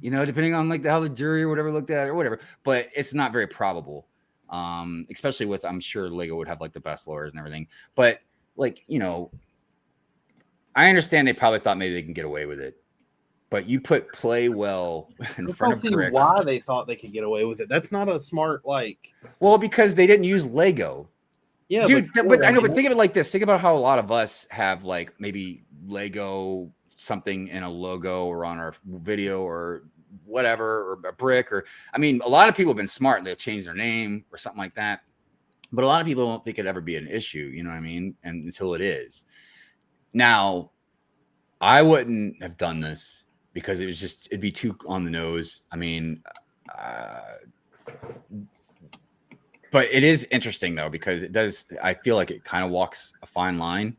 you know, depending on like how the jury or whatever looked at it or whatever, but it's not very probable. Especially with, I'm sure Lego would have like the best lawyers and everything. But like, you know, I understand they probably thought maybe they can get away with it. But you put play well in front of Bricks. Why they thought they could get away with it? That's not a smart like. Well, because they didn't use Lego. Yeah, dude, but I know, but think of it like this. Think about how a lot of us have like maybe Lego something in a logo or on our video or whatever, or a brick, or I mean, a lot of people have been smart and they've changed their name or something like that. But a lot of people don't think it'd ever be an issue, you know what I mean? And until it is. Now, I wouldn't have done this because it'd be too on the nose. I mean, but it is interesting though, because I feel like it kind of walks a fine line.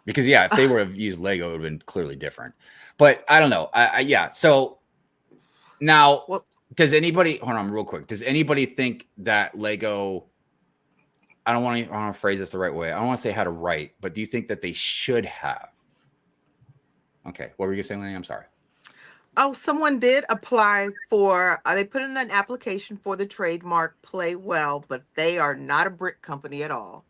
Because yeah, if they would have used Lego, it would have been clearly different. But I don't know. Yeah. So now, does anybody, hold on real quick. Does anybody think that Lego, I don't want to phrase this the right way. I don't want to say how to write, but do you think that they should have? Okay. What were you saying, Lenny? I'm sorry. Oh, someone did apply for, they put in an application for the trademark Play Well, but they are not a brick company at all.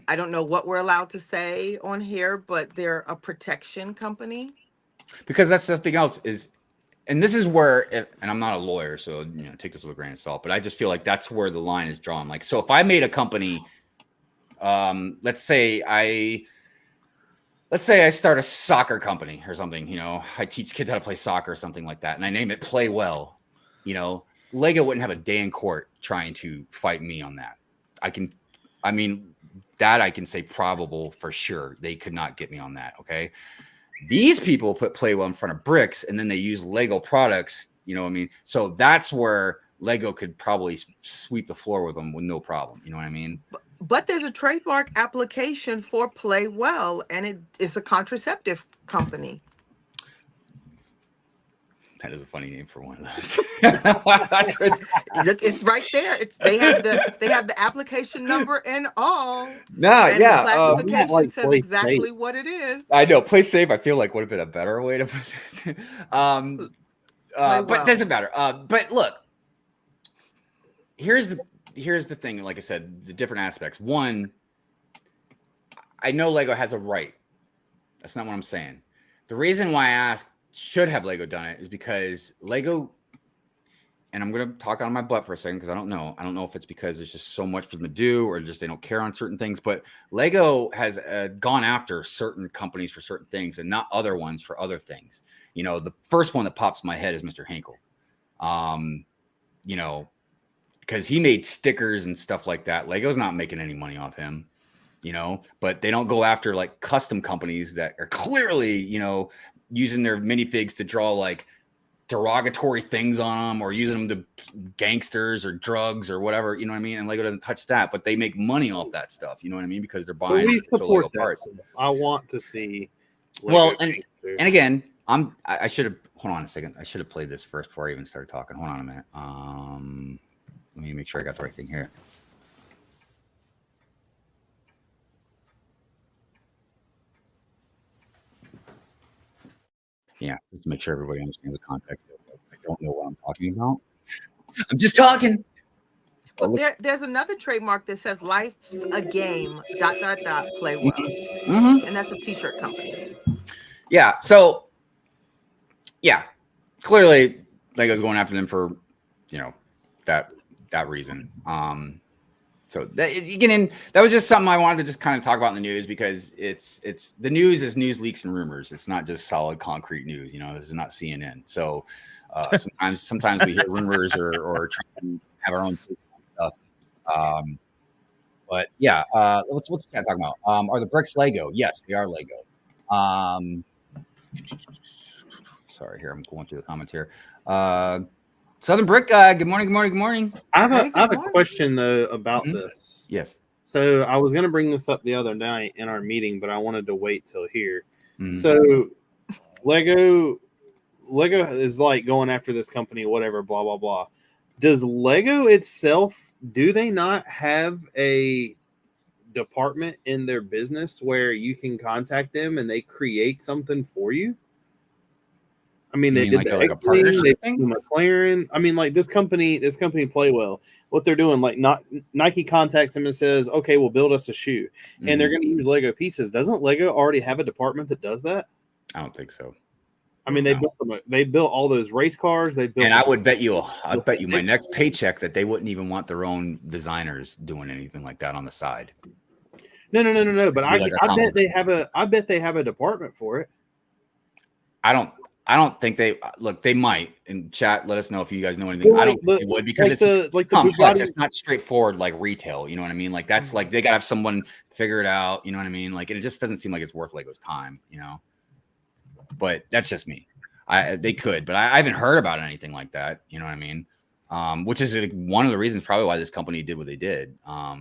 I don't know what we're allowed to say on here, but they're a protection company. Because that's something else is, and this is where, and I'm not a lawyer, so, you know, take this with a grain of salt, but I just feel like that's where the line is drawn. Like, so if I made a company, let's say I start a soccer company or something, you know, I teach kids how to play soccer or something like that, and I name it Play Well, you know, Lego wouldn't have a day in court trying to fight me on that. I can say probable for sure. They could not get me on that. Okay. These people put Play Well in front of Bricks, and then they use Lego products. You know what I mean? So that's where Lego could probably sweep the floor with them with no problem. You know what I mean? But there's a trademark application for Play Well, and it is a contraceptive company. That is a funny name for one of those. Look, it's right there. They have the application and all. No, and yeah. The classification says exactly what it is. I know. Play safe, I feel like would have been a better way to put it. But it doesn't matter. But look, here's the thing. Like I said, the different aspects. One, I know Lego has a right. That's not what I'm saying. The reason why I asked should have Lego done it is because Lego, and I'm going to talk on my butt for a second because I don't know if it's because there's just so much for them to do or just they don't care on certain things, but Lego has gone after certain companies for certain things and not other ones for other things. You know, the first one that pops in my head is Mr. Henkel. You know, because he made stickers and stuff like that. Lego's not making any money off him, you know, but they don't go after like custom companies that are clearly, you know, using their minifigs to draw like derogatory things on them or using them to gangsters or drugs or whatever, you know what I mean? And Lego doesn't touch that, but they make money off that stuff, you know what I mean? Because they're buying we support Lego parts. I want to see Lego. Well, and again, I should have, hold on a second. I should have played this first before I even started talking. Hold on a minute. Let me make sure I got the right thing here. Yeah, just to make sure everybody understands the context. I don't know what I'm talking about. I'm just talking. Well, there's another trademark that says "Life's a game." ... Play Well, and that's a T-shirt company. Yeah. So, yeah, clearly Lego's going after them for, that reason. So that was just something I wanted to just kind of talk about in the news, because it's the news is news leaks and rumors. It's not just solid concrete news. This is not CNN. So sometimes we hear rumors or try to have our own stuff. But yeah, what's the guy talking about? Are the bricks Lego? Yes, they are Lego. Sorry, here I'm going through the comments here. Southern Brick guy. Good morning. Good morning. Good morning. I have a question though about this. Yes. So I was going to bring this up the other night in our meeting, but I wanted to wait till here. Mm-hmm. So Lego is like going after this company, whatever, blah, blah, blah. Does Lego itself, do they not have a department in their business where you can contact them and they create something for you? I mean, they did like a partnership thing? McLaren. I mean, like this company Playwell, what they're doing, like Nike contacts them and says, okay, we'll build us a shoe. And they're going to use Lego pieces. Doesn't Lego already have a department that does that? I don't think so. I mean, they built all those race cars. And I would bet you my next paycheck that they wouldn't even want their own designers doing anything like that on the side. No. But I bet they have a department for it. I don't think they might. In chat, let us know if you guys know anything. I don't think they would, because it's complex. It's not straightforward like retail. You know what I mean? Like that's like they gotta have someone figure it out. You know what I mean? Like it just doesn't seem like it's worth Lego's time. But that's just me. They could, but I haven't heard about anything like that. You know what I mean? Which is one of the reasons probably why this company did what they did. I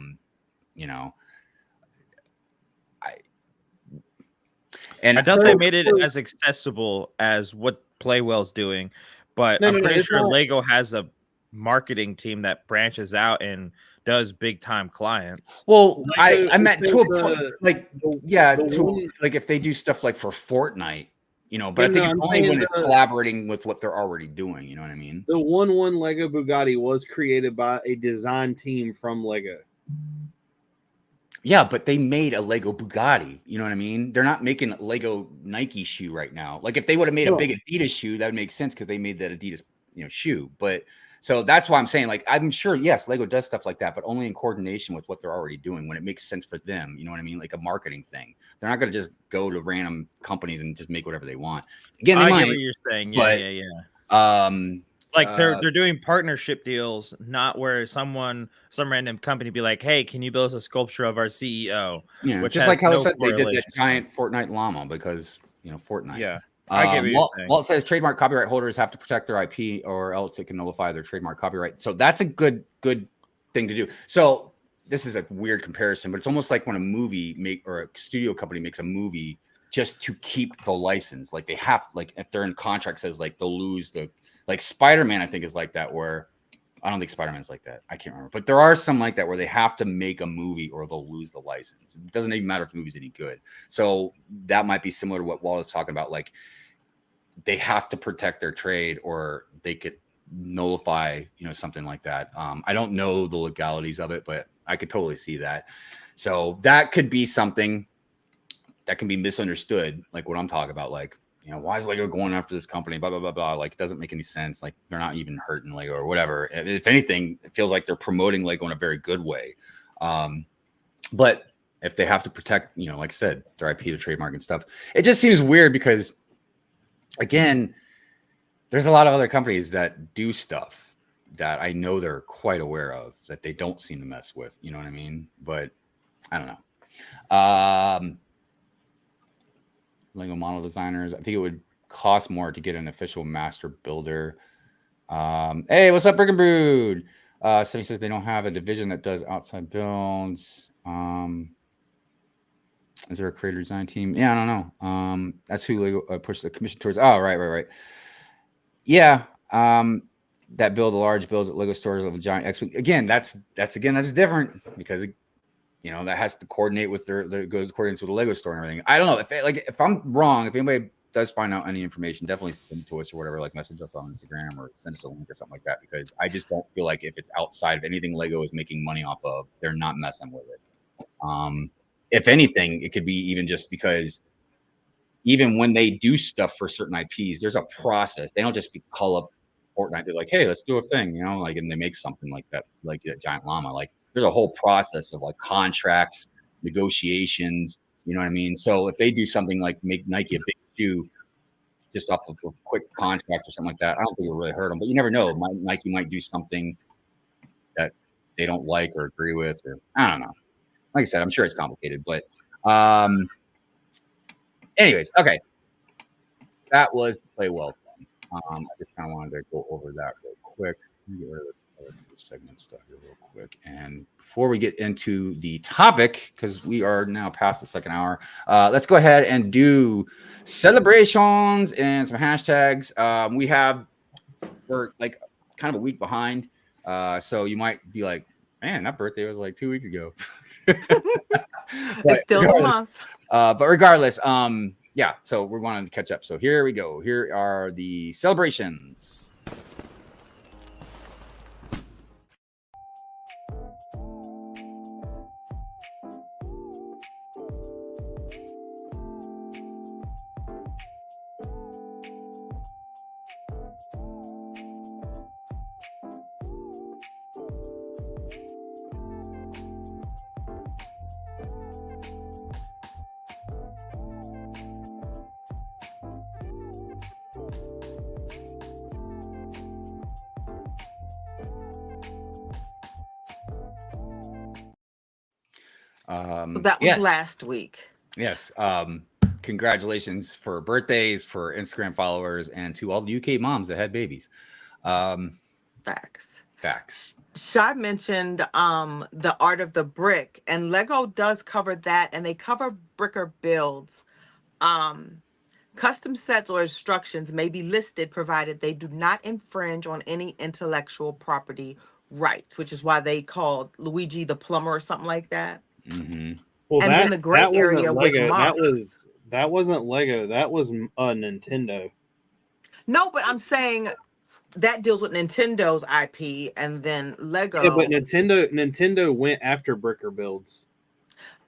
doubt they made it as accessible as what Playwell's doing, but I'm pretty sure Lego has a marketing team that branches out and does big time clients. Well, I meant to a point, like if they do stuff like for Fortnite, but I think it's only when it's collaborating with what they're already doing. You know what I mean? The 1-1 Lego Bugatti was created by a design team from Lego. Yeah, but they made a Lego Bugatti. You know what I mean? They're not making a Lego Nike shoe right now. Like if they would have made a big Adidas shoe, that would make sense because they made that Adidas, shoe. But so that's why I'm saying, like, I'm sure, yes, Lego does stuff like that, but only in coordination with what they're already doing when it makes sense for them. You know what I mean? Like a marketing thing. They're not going to just go to random companies and just make whatever they want. Again, they might. Get what you're saying. Yeah. Like they're doing partnership deals, not where some random company be like, "Hey, can you build us a sculpture of our CEO?" Yeah, which just like how I said they did that giant Fortnite llama because Fortnite. Yeah, I get what you're saying. Well, it says trademark copyright holders have to protect their IP, or else it can nullify their trademark copyright. So that's a good thing to do. So this is a weird comparison, but it's almost like when a movie or a studio company makes a movie just to keep the license. Like they have, like if they're in contract says like they'll lose the. Like Spider-Man, I think is like that, where I don't think Spider-Man's like that. I can't remember. But there are some like that where they have to make a movie or they'll lose the license. It doesn't even matter if the movie's any good. So that might be similar to what Walt was talking about. Like they have to protect their trade or they could nullify, something like that. I don't know the legalities of it, but I could totally see that. So that could be something that can be misunderstood, like what I'm talking about, like, why is Lego going after this company? Blah, blah, blah, blah. Like, it doesn't make any sense. Like, they're not even hurting Lego or whatever. If anything, it feels like they're promoting Lego in a very good way. But if they have to protect, like I said, their IP, their trademark and stuff, it just seems weird because, again, there's a lot of other companies that do stuff that I know they're quite aware of that they don't seem to mess with. You know what I mean? But I don't know. Lego model designers. I think it would cost more to get an official master builder. Hey, what's up, Brick and Brood? So he says they don't have a division that does outside builds. Is there a creator design team? Yeah, I don't know. That's who Lego pushed the commission towards. Oh, right. Yeah. That build large builds at Lego stores of a giant X-Wing. Again, that's different because that has to coordinate with coordinates with the Lego store and everything. I don't know if I'm wrong. If anybody does find out any information, definitely send it to us or whatever. Like message us on Instagram or send us a link or something like that. Because I just don't feel like if it's outside of anything Lego is making money off of, they're not messing with it. If anything, it could be even just because even when they do stuff for certain IPs, there's a process. They don't just call up Fortnite. They're like, hey, let's do a thing, you know, like, and they make something like that, like a giant llama. Like, there's a whole process of like contracts, negotiations. You know what I mean? So if they do something like make Nike a big shoe just off of a quick contract or something like that, I don't think it'll really hurt them. But you never know. Nike might do something that they don't like or agree with, or I don't know. Like I said, I'm sure it's complicated, but anyways, okay. That was the play well thing. I just kind of wanted to go over that real quick. Let me get rid of this segment stuff here real quick. And before we get into the topic, because we are now past the second hour, let's go ahead and do celebrations and some hashtags. We're like kind of a week behind. So you might be like, man, that birthday was like 2 weeks ago. It's still a month. But regardless, yeah, so we're wanting to catch up. So here we go. Here are the celebrations. So that was last week. Yes. Congratulations for birthdays, for Instagram followers, and to all the UK moms that had babies. Facts. Shy mentioned the art of the brick, and Lego does cover that, and they cover bricker builds. Custom sets or instructions may be listed provided they do not infringe on any intellectual property rights, which is why they called Luigi the plumber or something like that. Mm-hmm. Well, and then the gray area with that wasn't Lego. That was Nintendo. No, but I'm saying that deals with Nintendo's IP, and then Lego. Yeah, but Nintendo went after bricker builds.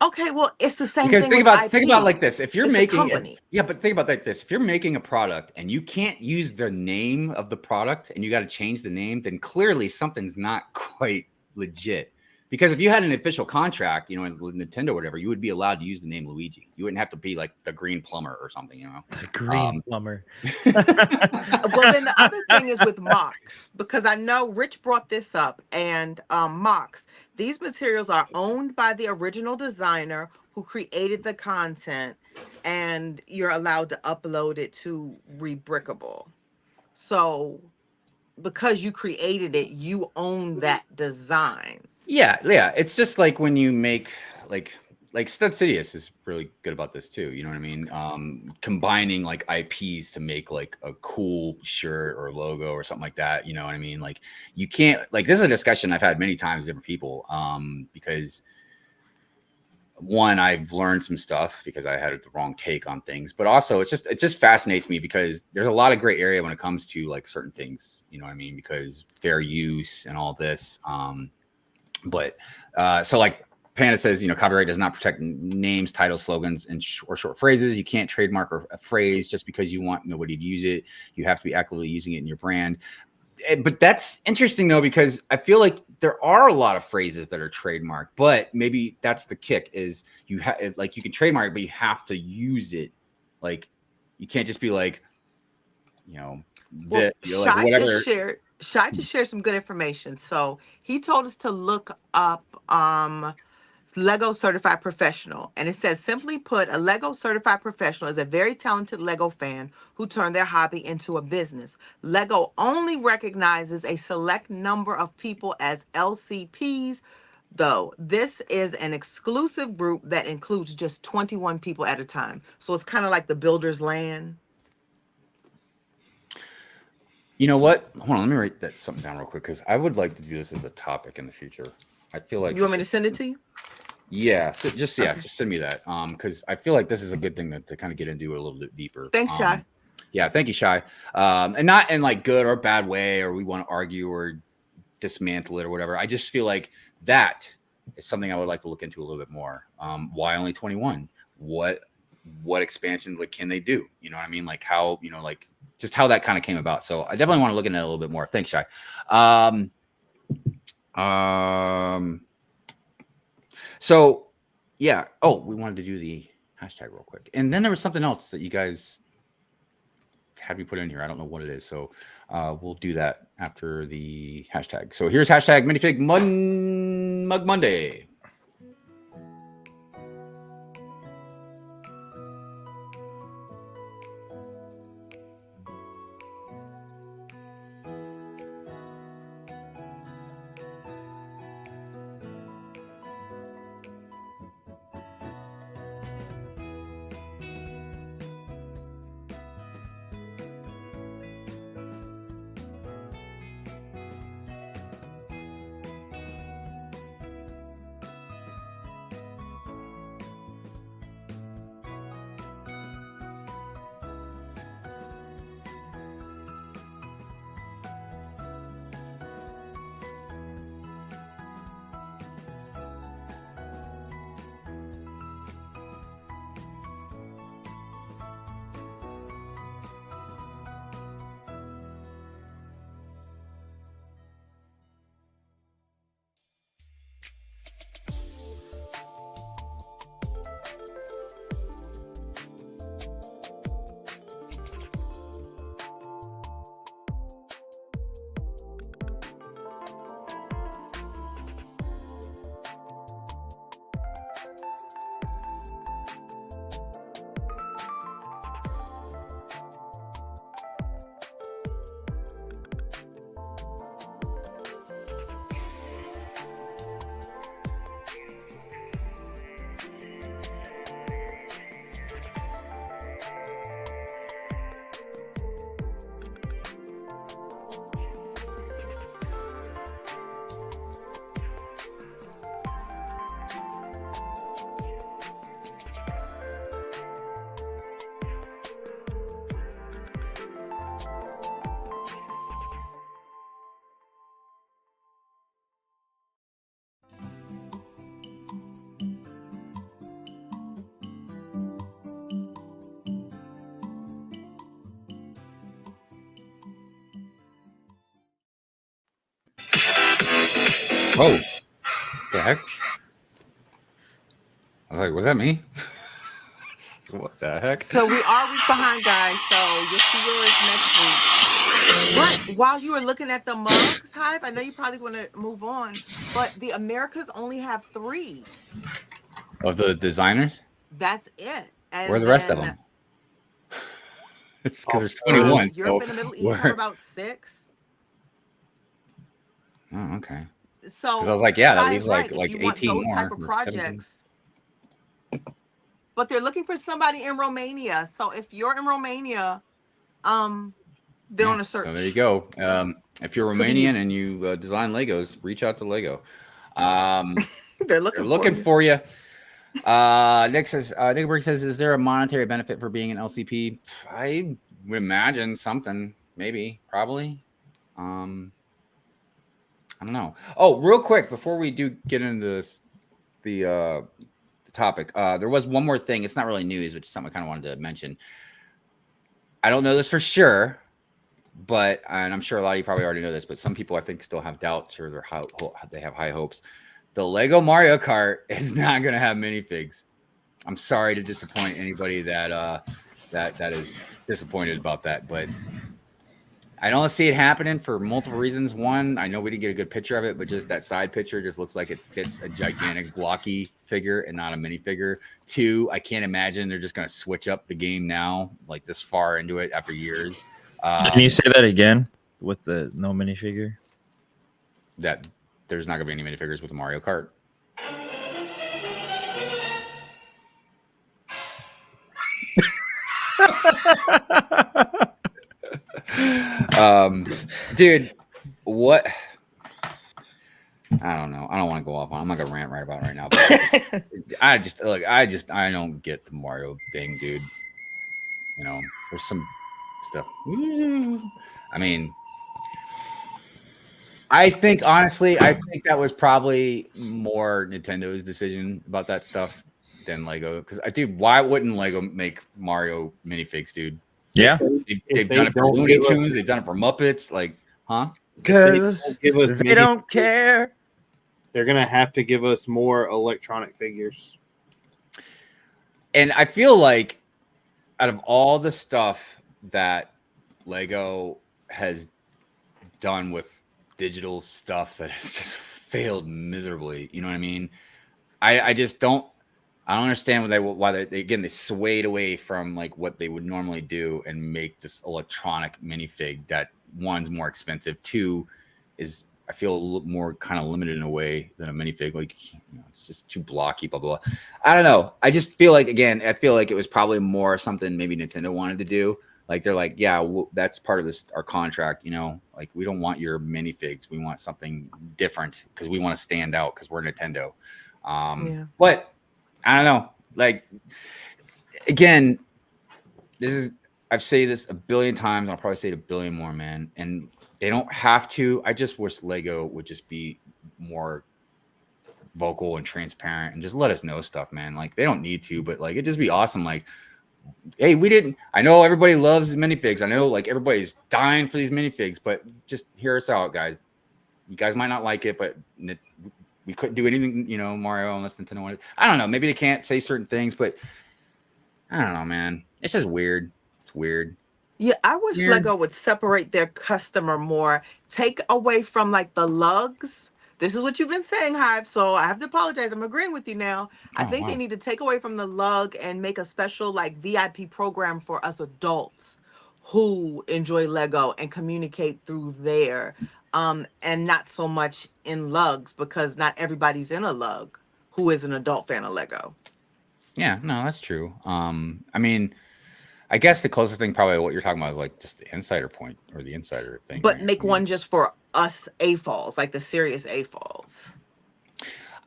Okay, well, it's the same because thing. Think about like this: if you're making but think about like this: if you're making a product and you can't use the name of the product and you got to change the name, then clearly something's not quite legit. Because if you had an official contract, you know, with Nintendo or whatever, you would be allowed to use the name Luigi. You wouldn't have to be like the green plumber or something, you know. The green plumber. Well, then the other thing is with mocks, because I know Rich brought this up, and mocks. These materials are owned by the original designer who created the content, and you're allowed to upload it to Rebrickable. So, because you created it, you own that design. Yeah. It's just like when you make like Stud Sidious is really good about this too. You know what I mean? Combining like IPs to make like a cool shirt or logo or something like that. You know what I mean? Like you can't this is a discussion I've had many times with different people. Because one, I've learned some stuff because I had the wrong take on things, but also it just fascinates me because there's a lot of gray area when it comes to like certain things. You know what I mean? Because fair use and all this. But so like Panda says, you know, copyright does not protect names, titles, slogans, and or short phrases. You can't trademark a phrase just because you want nobody to use it. You have to be actively using it in your brand. But that's interesting though, because I feel like there are a lot of phrases that are trademarked, but maybe that's the kick is you have like you can trademark it, but you have to use it. Like you can't just be like, you know, like whatever. Shy just shared some good information. So he told us to look up Lego Certified Professional. And it says, simply put, a Lego Certified Professional is a very talented Lego fan who turned their hobby into a business. Lego only recognizes a select number of people as LCPs, though. This is an exclusive group that includes just 21 people at a time. So it's kind of like the builder's land. You know what? Hold on, let me write that something down real quick because I would like to do this as a topic in the future. I feel like you want me to send it to you? Yeah, so just send me that. Because I feel like this is a good thing to kind of get into a little bit deeper. Thanks, Shy. Yeah, thank you, Shy. And not in like good or bad way, or we want to argue or dismantle it or whatever. I just feel like that is something I would like to look into a little bit more. Why only 21? What what expansions like can they do? You know what I mean? Like how, you know, like just how that kind of came about. So I definitely want to look into it a little bit more. Thanks, Shai. So yeah. Oh, we wanted to do the hashtag real quick. And then there was something else that you guys had me put in here. I don't know what it is. So we'll do that after the hashtag. So here's hashtag minifig Mug Monday. Oh, the heck? I was like, was that me? What the heck? So we are week behind, guys. So you'll see yours next week. But while you were looking at the mugs, Hive, I know you probably want to move on, but the Americas only have 3. Of the designers? That's it. And where are the rest of them? It's because there's 21. Europe and the Middle East have about 6. Oh, okay. So because I was like, yeah, that Hive, leaves right, like if you 18 want those more. type of projects. But they're looking for somebody in Romania. So if you're in Romania, they're on a search. So there you go. If you're Romanian and you design Legos, reach out to Lego. They're looking for you. Nick says, Drewbrickz says, is there a monetary benefit for being an LCP? I would imagine something, maybe, probably. I don't know. Oh, real quick before we do get into this, the topic, there was one more thing. It's not really news, but it's something I kind of wanted to mention. I don't know this for sure, but and I'm sure a lot of you probably already know this, but some people I think still have doubts or they have high hopes. The Lego Mario Kart is not going to have minifigs. I'm sorry to disappoint anybody that that is disappointed about that, but I don't see it happening for multiple reasons. One, I know we didn't get a good picture of it, but just that side picture just looks like it fits a gigantic blocky figure and not a minifigure. 2, I can't imagine they're just going to switch up the game now, like this far into it after years. Can you say that again with the no minifigure? That there's not going to be any minifigures with the Mario Kart. Dude, what? I don't know. I don't want to go off on. I'm not gonna rant right now. But I don't get the Mario thing, dude. You know, there's some stuff. I mean, I think honestly, that was probably more Nintendo's decision about that stuff. than Lego. Because dude, why wouldn't Lego make Mario minifigs, dude? Yeah, They've done it for Looney Tunes. They've done it for Muppets. Like, huh? Because they don't care. They're gonna have to give us more electronic figures. And I feel like out of all the stuff that Lego has done with digital stuff that has just failed miserably, you know what I mean? I just don't understand why they swayed away from like what they would normally do and make this electronic minifig that one's more expensive, two is I feel a little more kind of limited in a way than a minifig. Like, it's just too blocky, blah, blah, blah. I don't know. I just feel like, again, it was probably more something maybe Nintendo wanted to do. Like, they're like, yeah, that's part of our contract, like, we don't want your minifigs. We want something different because we want to stand out because we're Nintendo. But I don't know. Like, again, I've said this a billion times. And I'll probably say it a billion more, man. And they don't have to. I just wish Lego would just be more vocal and transparent and just let us know stuff, man. Like, they don't need to, but like, it'd just be awesome. Like, hey, I know everybody loves these minifigs. I know like everybody's dying for these minifigs, but just hear us out, guys. You guys might not like it, but we couldn't do anything, Mario, unless Nintendo wanted. I don't know. Maybe they can't say certain things, but I don't know, man. It's just weird. It's weird. Yeah, I wish Lego would separate their customer more. Take away from like the lugs. This is what you've been saying, Hive. So I have to apologize. I'm agreeing with you now. I think they need to take away from the lug and make a special like VIP program for us adults who enjoy Lego and communicate through there. And not so much in lugs, because not everybody's in a lug who is an adult fan of Lego. Yeah, no, that's true. I mean, I guess the closest thing probably what you're talking about is like just the insider point or the insider thing. But make one just for us AFOLs, like the serious AFOLs.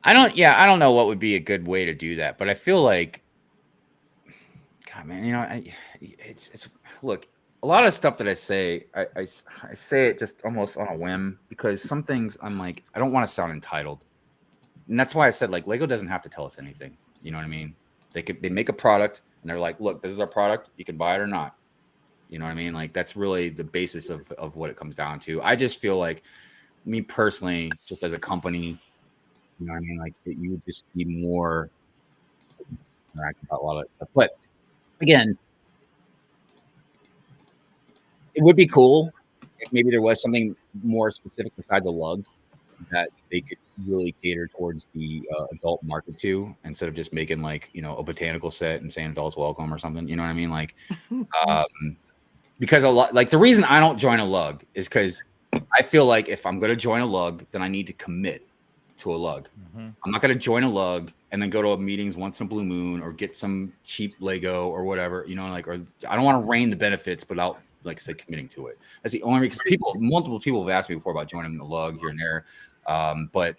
I don't know what would be a good way to do that, but I feel like, God, man, it's look, a lot of stuff that I say, I say it just almost on a whim, because some things I'm like, I don't want to sound entitled. And that's why I said, like, Lego doesn't have to tell us anything. You know what I mean? They make a product and they're like, look, this is our product. You can buy it or not. You know what I mean? Like, that's really the basis of what it comes down to. I just feel like, me personally, just as a company, you know what I mean? Like, you would just be more interactive about a lot of stuff. But again, it would be cool if maybe there was something more specific besides the lug that they could really cater towards the adult market too, instead of just making like, a botanical set and saying adults welcome or something. You know what I mean? Like, because a lot, like, the reason I don't join a lug is because I feel like if I'm going to join a lug, then I need to commit to a lug. I'm not going to join a lug and then go to meetings once in a blue moon or get some cheap Lego or whatever, or I don't want to reign the benefits without, like I said, committing to it. That's the only reason. Multiple people have asked me before about joining the lug here and there. But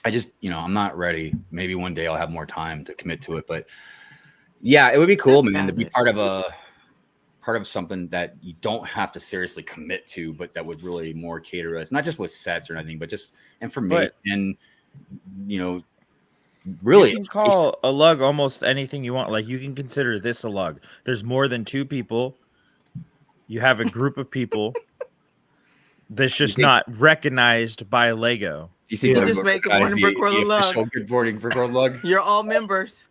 I just, I'm not ready. Maybe one day I'll have more time to commit to it. But yeah, it would be cool, man, to be part of something that you don't have to seriously commit to, but that would really more cater us, not just with sets or anything, but just information and, really. You can call a lug almost anything you want. Like, you can consider this a lug. There's more than two people. You have a group of people that's just not recognized by Lego. Do you think you just make it one Brick World lug? Good morning, Brick World lug. You're all members.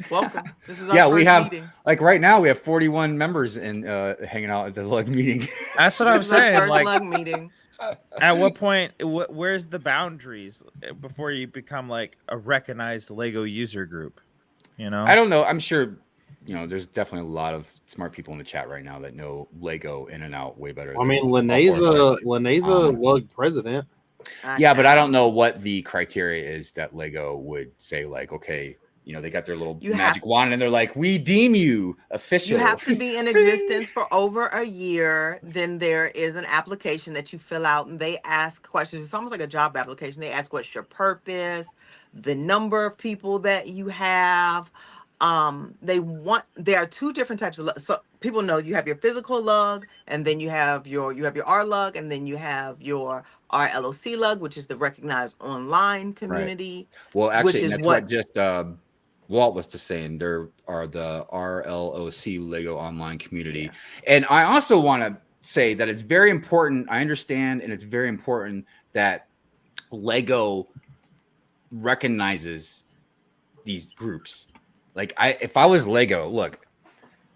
Welcome. This is our first we have meeting. Like right now we have 41 members in hanging out at the lug meeting. That's what I'm saying. First like, lug meeting. At what point? Where's the boundaries before you become like a recognized Lego user group? I don't know. I'm sure. There's definitely a lot of smart people in the chat right now that know Lego in and out way better. I mean, Lene's a lug president. Yeah, but I don't know what the criteria is that Lego would say, like, okay, they got their little magic wand and they're like, we deem you official. You have to be in existence for over a year. Then there is an application that you fill out and they ask questions. It's almost like a job application. They ask what's your purpose, the number of people that you have. There are two different types of lug. So people know you have your physical lug, and then you have your R lug, and then you have your RLOC lug, which is the recognized online community. Right. Well, actually, that's what just Walt was just saying, there are the RLOC Lego online community. And I also want to say that it's very important. I understand, and it's very important that Lego recognizes these groups. Like if I was Lego, look,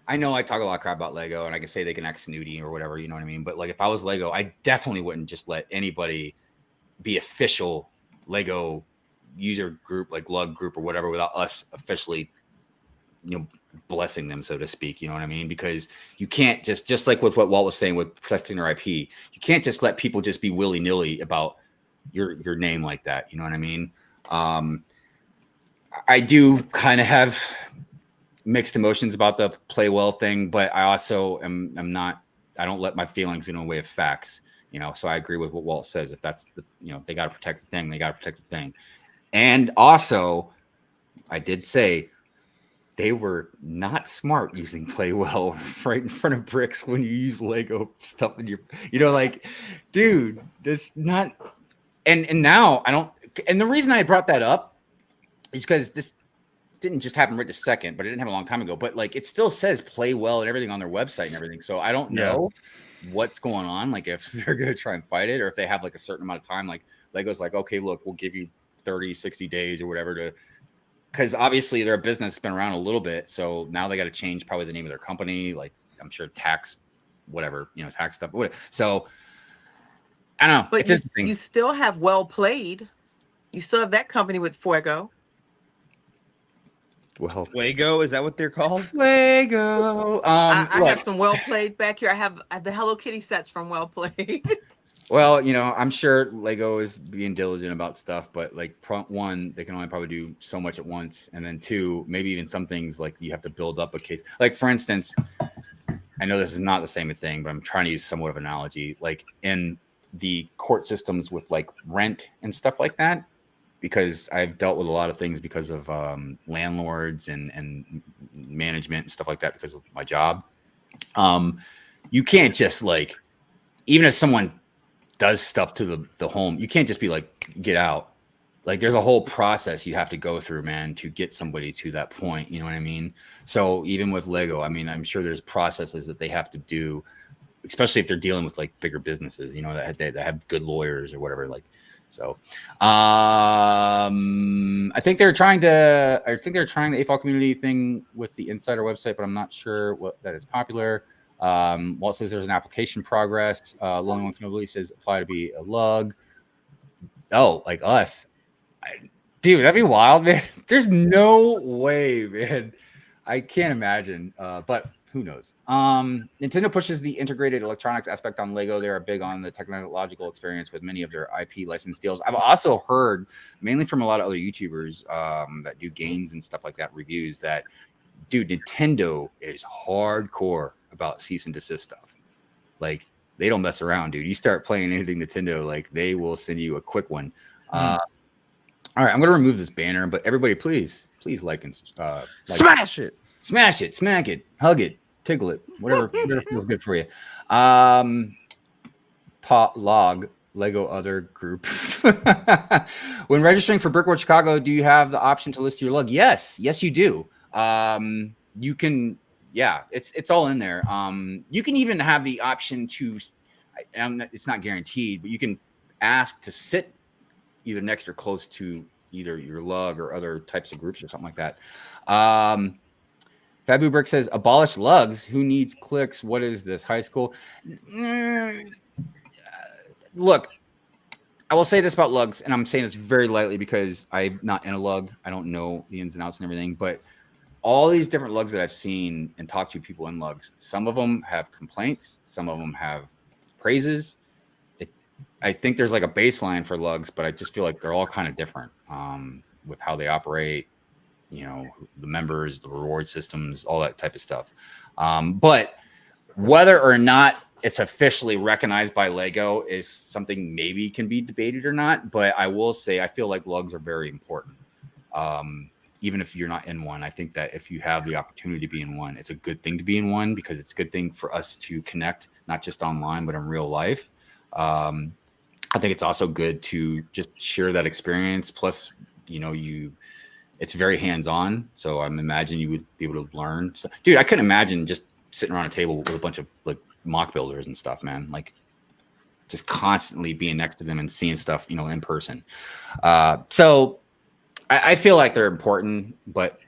I know I talk a lot of crap about Lego and I can say they can act snooty or whatever, you know what I mean? But like if I was Lego, I definitely wouldn't just let anybody be official Lego user group, like lug group or whatever, without us officially, blessing them, so to speak. You know what I mean? Because you can't just like with what Walt was saying with protecting their IP, you can't just let people just be willy-nilly about your name like that. You know what I mean? I do kind of have mixed emotions about the play well thing, but I also am not, I don't let my feelings get in the way of facts, so I agree with what Walt says. If that's they got to protect the thing, they got to protect the thing. And also I did say they were not smart using play well right in front of Bricks when you use Lego stuff in your, dude, this not, and now I don't, and the reason I brought that up is because this didn't just happen right this second, but it didn't happen a long time ago. But like it still says play well and everything on their website and everything. So I don't know what's going on. Like if they're gonna try and fight it, or if they have like a certain amount of time. Like Lego's like, okay, look, we'll give you 30, 60 days or whatever to, because obviously they're a business that's been around a little bit. So now they got to change probably the name of their company. Like I'm sure tax, whatever, tax stuff. Whatever. So I don't know. But you still have Well Played. You still have that company with Fuego. Well, Fuego, is that what they're called? Fuego. I have some Well Played back here. I have the Hello Kitty sets from Well Played. Well, I'm sure Lego is being diligent about stuff, but like one, they can only probably do so much at once. And then two, maybe even some things like you have to build up a case. Like for instance, I know this is not the same thing, but I'm trying to use somewhat of an analogy. Like in the court systems with like rent and stuff like that, because I've dealt with a lot of things because of landlords and management and stuff like that because of my job. You can't just like, even if someone does stuff to the home, you can't just be like, get out. Like there's a whole process you have to go through, man, to get somebody to that point. You know what I mean? So even with Lego, I mean, I'm sure there's processes that they have to do, especially if they're dealing with like bigger businesses, that have good lawyers or whatever. Like, so I think they're trying the AFOL community thing with the Insider website, but I'm not sure that it's popular. Walt says there's an application progress. Lonely One Kenobi says apply to be a lug. Oh, like us. Dude, that'd be wild, man. There's no way, man. I can't imagine. But who knows? Nintendo pushes the integrated electronics aspect on Lego. They are big on the technological experience with many of their IP license deals. I've also heard, mainly from a lot of other YouTubers that do games and stuff like that, reviews that, dude, Nintendo is hardcore about cease and desist stuff. Like they don't mess around, dude. You start playing anything Nintendo, like they will send you a quick one. All right, I'm gonna remove this banner, but everybody, please like and smash it, smash it, smack it, hug it, tickle it, whatever feels good for you. Log Lego other group. When registering for Brickworld Chicago, do you have the option to list your lug? Yes, you do. You can. Yeah, it's all in there. You can even have the option to, it's not guaranteed, but you can ask to sit either next or close to either your lug or other types of groups or something like that. Fabu Brick says, abolish lugs. Who needs clicks? What is this, high school? Look, I will say this about lugs, and I'm saying this very lightly because I'm not in a lug. I don't know the ins and outs and everything, but all these different lugs that I've seen and talked to people in lugs, some of them have complaints, some of them have praises. I think there's like a baseline for lugs, but I just feel like they're all kind of different with how they operate, the members, the reward systems, all that type of stuff. But whether or not it's officially recognized by Lego is something maybe can be debated or not. But I will say I feel like lugs are very important. Even if you're not in one, I think that if you have the opportunity to be in one, it's a good thing to be in one because it's a good thing for us to connect, not just online, but in real life. I think it's also good to just share that experience. Plus, you It's very hands-on, so I'm imagining you would be able to learn. So, dude, I couldn't imagine just sitting around a table with a bunch of like mock builders and stuff, man. Like just constantly being next to them and seeing stuff, you know, in person. So I feel like they're important, but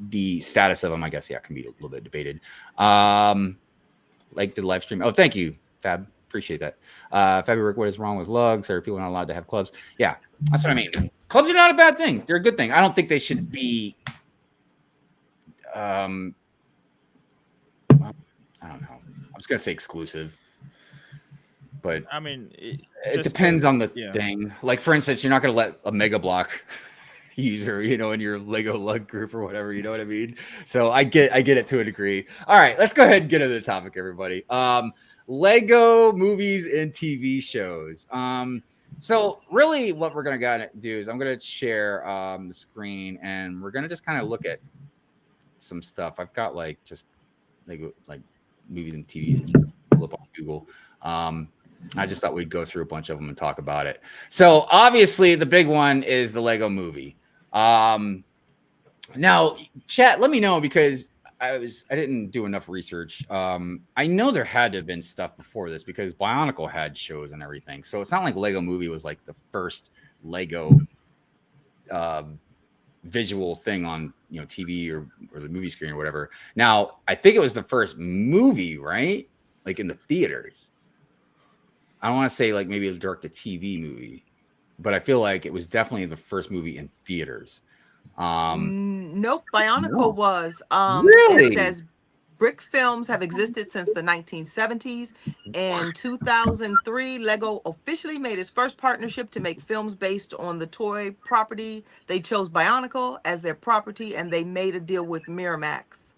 the status of them, I guess, can be a little bit debated. Like the live stream. Oh, thank you, Fab. Appreciate that. February, what is wrong with lugs? Are people not allowed to have clubs? Yeah, that's what I mean. Clubs are not a bad thing. They're a good thing. I don't think they should be. I don't know. I was gonna say exclusive, but I mean, it depends on the thing. Like, for instance, you're not gonna let a Mega Block user, you know, in your Lego lug group or whatever. You know what I mean? So I get it to a degree. All right, let's go ahead and get into the topic, everybody. Lego movies and TV shows. So really what we're going to do is I'm going to share the screen and we're going to just kind of look at some stuff. I've got like just like movies and TV pull up on Google. I just thought we'd go through a bunch of them and talk about it. So obviously the big one is the Lego movie. Now chat, let me know because I didn't do enough research. I know there had to have been stuff before this because Bionicle had shows and everything. So it's not like Lego Movie was like the first Lego visual thing on, you know, TV or the movie screen or whatever. Now, I think it was the first movie, right? Like in the theaters. I don't want to say like maybe a direct to TV movie, but I feel like it was definitely the first movie in theaters. Nope, Bionicle was. Really? It says Brick films have existed since the 1970s. In 2003, Lego officially made its first partnership to make films based on the toy property. They chose Bionicle as their property, and they made a deal with Miramax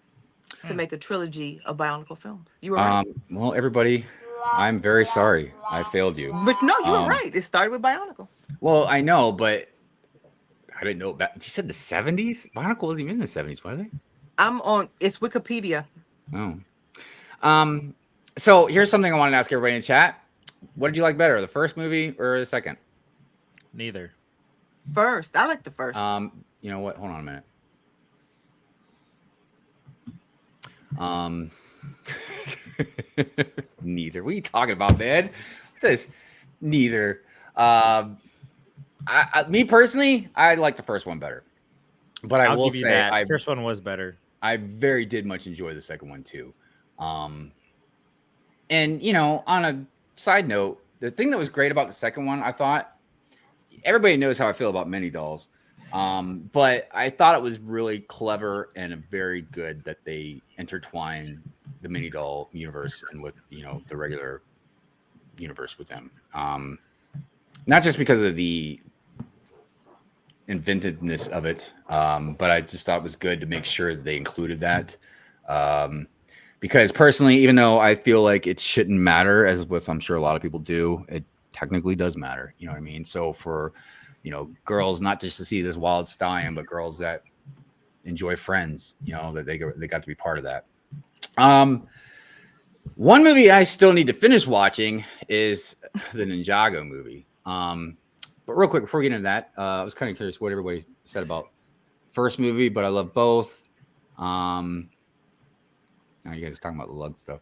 to make a trilogy of Bionicle films. You were right. Well, everybody, I'm very sorry. I failed you. But no, you were right. It started with Bionicle. Well, I know, but I didn't know about. You said the 70s? Bionicle wasn't even in the 70s, was it? It's Wikipedia. Oh. So here's something I wanted to ask everybody in chat. What did you like better, the first movie or the second? Neither. First. I like the first. You know what? Hold on a minute. Neither. What are you talking about, man? What's this? Neither. Me personally, I like the first one better. But I will say the first one was better. I did much enjoy the second one too. And you know, on a side note, the thing that was great about the second one, I thought everybody knows how I feel about mini dolls. But I thought it was really clever and very good that they intertwined the mini doll universe and with, you know, the regular universe with them. Not just because of the inventiveness of it, but I just thought it was good to make sure they included that. Because personally, even though I feel like it shouldn't matter, as with I'm sure a lot of people do, it technically does matter. You know what I mean? So for, you know, girls, not just to see this wild stallion, but girls that enjoy Friends, you know, that they got to be part of that. One movie I still need to finish watching is the Ninjago movie. But real quick, before we get into that, I was kind of curious what everybody said about first movie, but I love both. Now you guys are talking about the lug stuff.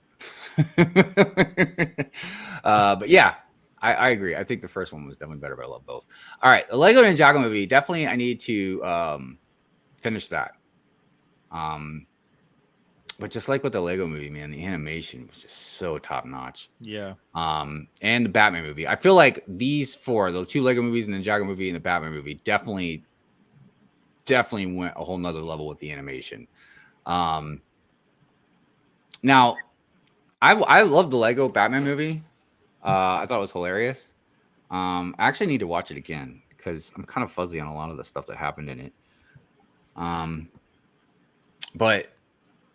But yeah, I agree. I think the first one was definitely better, but I love both. All right, the Lego Ninjago movie, definitely I need to finish that. But just like with the Lego movie, man, the animation was just so top notch. Yeah. And the Batman movie. I feel like these four, those two Lego movies, the Ninjago movie and the Batman movie, definitely went a whole nother level with the animation. Now, I love the Lego Batman movie. I thought it was hilarious. I actually need to watch it again because I'm kind of fuzzy on a lot of the stuff that happened in it. But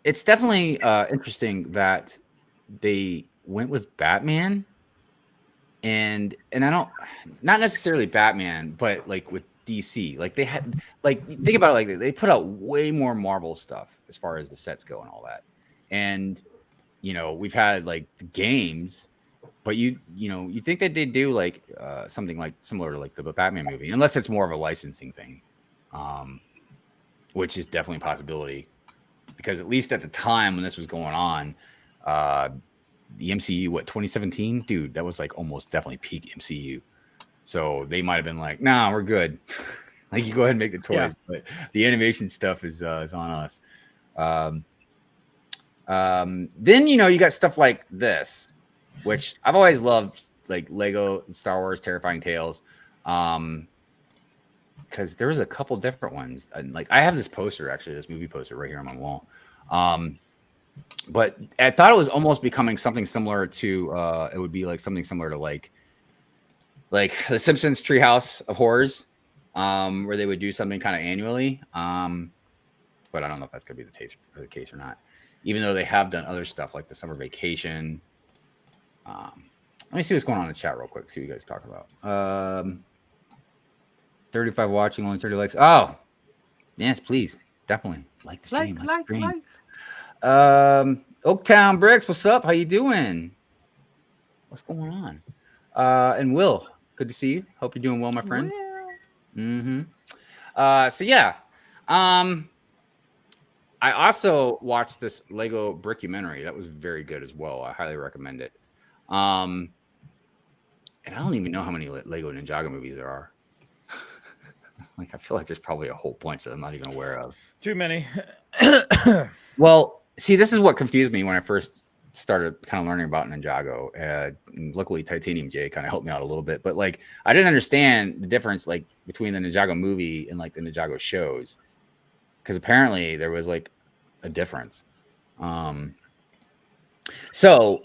it's definitely interesting that they went with Batman, and I don't, not necessarily Batman, but like with DC, like they had, like, think about it, like they put out way more Marvel stuff as far as the sets go and all that, and you know, we've had like the games, but you think that they do like something like similar to like the Batman movie, unless it's more of a licensing thing. which is definitely a possibility. Because at least at the time when this was going on, the MCU, 2017? Dude, that was like almost definitely peak MCU. So they might have been like, nah, we're good. Like, you go ahead and make the toys, but the animation stuff is on us. Then, you got stuff like this, which I've always loved, like Lego Star Wars Terrifying Tales. Because there was a couple different ones. And like, I have this poster, actually, this movie poster right here on my wall. But I thought it was almost becoming something similar to it would be like something similar to like the Simpsons Treehouse of Horrors, where they would do something kind of annually. But I don't know if that's gonna be the case or not. Even though they have done other stuff like the summer vacation. Let me see what's going on in the chat real quick. See what you guys talk about. 35 watching, only 30 likes. Oh, yes, please, definitely like the stream. Like. Oaktown Bricks, what's up? How you doing? What's going on? And Will, good to see you. Hope you're doing well, my friend. So yeah, I also watched this Lego Brickumentary. That was very good as well. I highly recommend it. And I don't even know how many Lego Ninjago movies there are. Like, I feel like there's probably a whole bunch that I'm not even aware of. Too many. Well, see, this is what confused me when I first started kind of learning about Ninjago. Luckily, Titanium J kind of helped me out a little bit. But, like, I didn't understand the difference, like, between the Ninjago movie and, like, the Ninjago shows. Because apparently there was, like, a difference. So,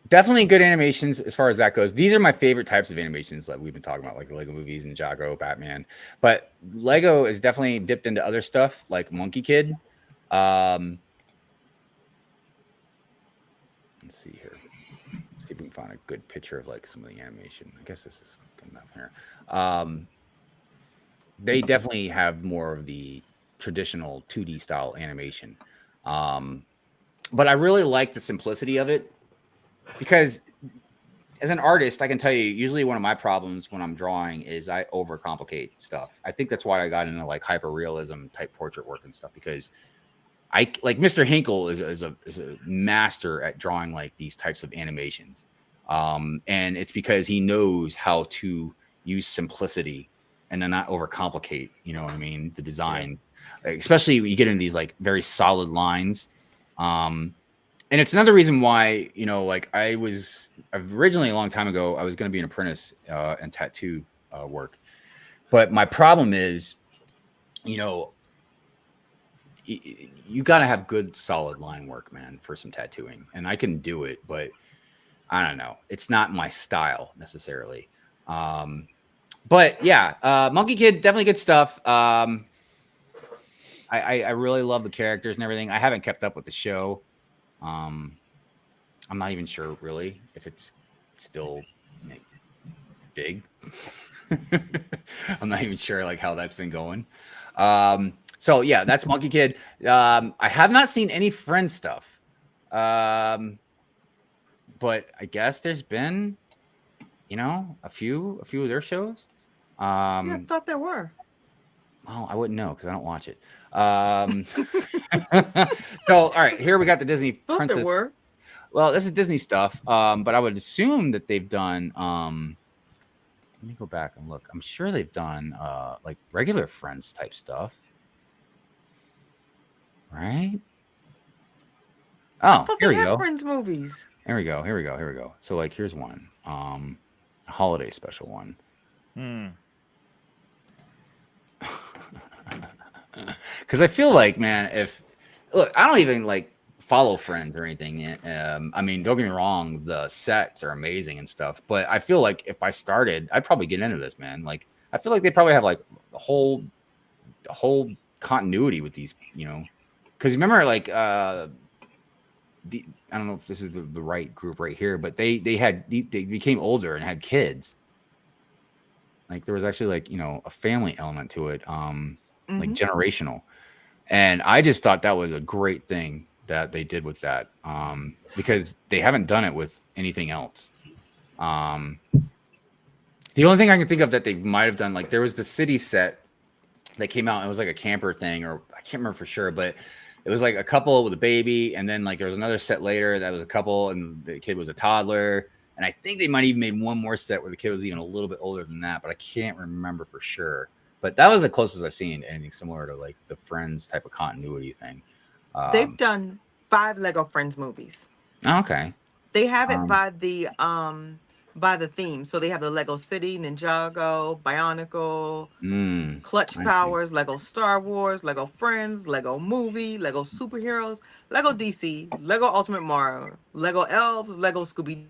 definitely good animations as far as that goes. These are my favorite types of animations that we've been talking about, like the Lego movies, Ninjago, Batman. But Lego is definitely dipped into other stuff, like Monkey Kid. Let's see here. Let's see if we can find a good picture of like some of the animation. I guess this is good enough here. They definitely have more of the traditional 2D style animation. But I really like the simplicity of it. Because as an artist, I can tell you, usually one of my problems when I'm drawing is I overcomplicate stuff. I think that's why I got into like hyper-realism type portrait work and stuff, because I like Mr. Hinkle is a master at drawing like these types of animations. And it's because he knows how to use simplicity and then not overcomplicate, you know what I mean? The design, especially when you get into these like very solid lines. And it's another reason why, you know, like originally a long time ago, I was going to be an apprentice in tattoo work. But my problem is, you know, you got to have good solid line work, man, for some tattooing. And I can do it, but I don't know. It's not my style necessarily. But yeah, Monkey Kid, definitely good stuff. I really love the characters and everything. I haven't kept up with the show. I'm not even sure really if it's still like, big. I'm not even sure like how that's been going. So yeah, that's Monkey Kid. I have not seen any Friends stuff. But I guess there's been, you know, a few of their shows. Yeah, I thought there were. Well, I wouldn't know because I don't watch it. So, all right, here we got the Disney Princess. There were. Well, this is Disney stuff, but I would assume that they've done. Let me go back and look. I'm sure they've done like regular Friends type stuff, right? Oh, here we go. Friends movies. Here we go. So, like, here's one. A holiday special one. Because I feel like, man, look, I don't even like follow Friends or anything. I mean, don't get me wrong, the sets are amazing and stuff, but I feel like if I started, I'd probably get into this, man. Like, I feel like they probably have like the whole continuity with these, you know, because remember, like, I don't know if this is the right group right here, but they became older and had kids. Like, there was actually like, you know, a family element to it. Like generational. And I just thought that was a great thing that they did with that. Because they haven't done it with anything else. The only thing I can think of that they might have done, like there was the city set that came out. And it was like a camper thing, or I can't remember for sure, but it was like a couple with a baby, and then like there was another set later that was a couple, and the kid was a toddler. And I think they might even made one more set where the kid was even a little bit older than that, but I can't remember for sure. But that was the closest I've seen to anything similar to like the Friends type of continuity thing. They've done 5 Lego Friends movies. Okay. They have it by the theme. So they have the Lego City, Ninjago, Bionicle, Clutch Powers, Lego Star Wars, Lego Friends, Lego Movie, Lego Superheroes, Lego DC, Lego Ultimate Mario, Lego Elves, Lego Scooby Doo,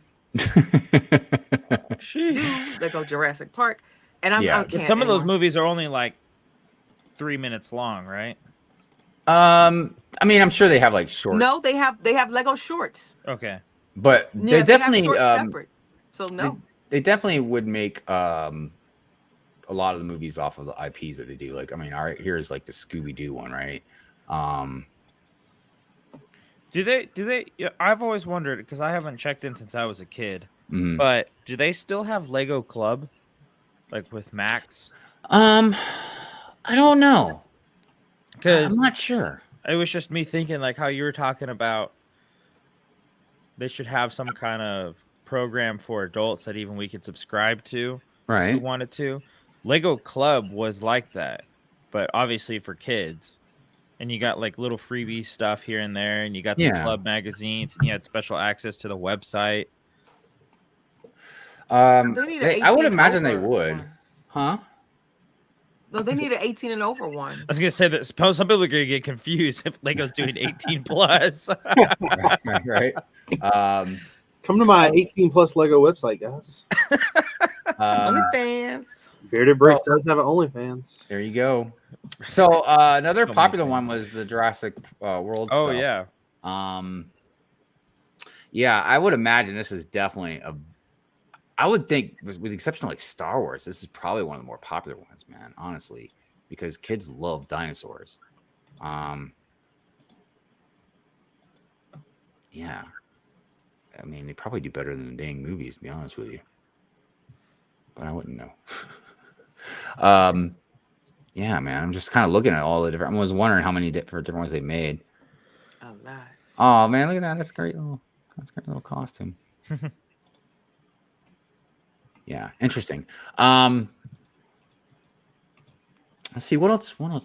Lego Jurassic Park. And some of those movies are only like 3 minutes long, right? I mean, I'm sure they have like short. No, they have Lego shorts. Okay. But they definitely separate. So no. They definitely would make a lot of the movies off of the IPs that they do. Like, I mean, all right, here's like the Scooby Doo one, right? Do they I've always wondered, because I haven't checked in since I was a kid, but do they still have Lego Club, like with Max? I don't know, because I'm not sure. It was just me thinking, like how you were talking about they should have some kind of program for adults that even we could subscribe to, right? If we wanted to. Lego Club was like that, but obviously for kids. And you got like little freebie stuff here and there, and you got the club magazines, and you had special access to the website. I would imagine they would, huh? No, they need an 18 and over one. I was gonna say that some people are gonna get confused if Lego's doing 18 plus. right. Come to my 18 plus Lego website, guys. OnlyFans. Bearded Brix does have an OnlyFans. There you go. So another popular one was the Jurassic World stuff. Oh yeah. Yeah, I would imagine this is definitely I would think, with the exception of like Star Wars, this is probably one of the more popular ones, man, honestly, because kids love dinosaurs. Yeah. I mean, they probably do better than the dang movies, to be honest with you. But I wouldn't know. Yeah, man, I'm just kind of looking at all the different. I was wondering how many different ones they made. A lot. Oh man, look at that! That's a great little costume. Yeah, interesting. Let's see what else have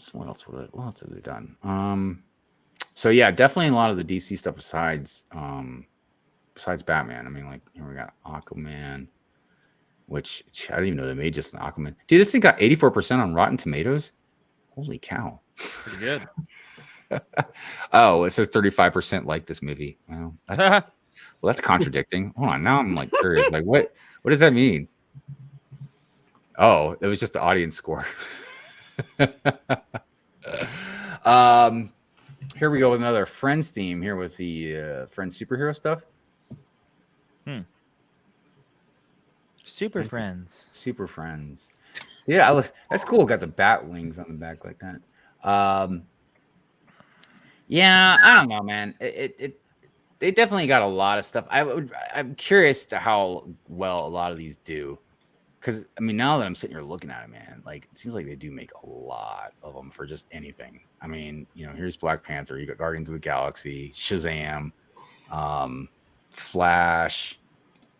they done. So yeah, definitely a lot of the DC stuff besides Batman. I mean, like here we got Aquaman, which I didn't even know they made just an Aquaman. Dude, this thing got 84% on Rotten Tomatoes. Holy cow! Pretty good. Oh, it says 35% like this movie. Well, that's contradicting. Hold on, now I'm like curious. Like, what does that mean? Oh, it was just the audience score. Here we go with another Friends theme here with the Friends superhero stuff. Super Friends. Yeah, that's cool. Got the bat wings on the back like that. Yeah, I don't know, man. They definitely got a lot of stuff. I'm curious to how well a lot of these do, because I mean, now that I'm sitting here looking at it, man, like it seems like they do make a lot of them for just anything. I mean, here's Black Panther. You got Guardians of the Galaxy, Shazam, Flash.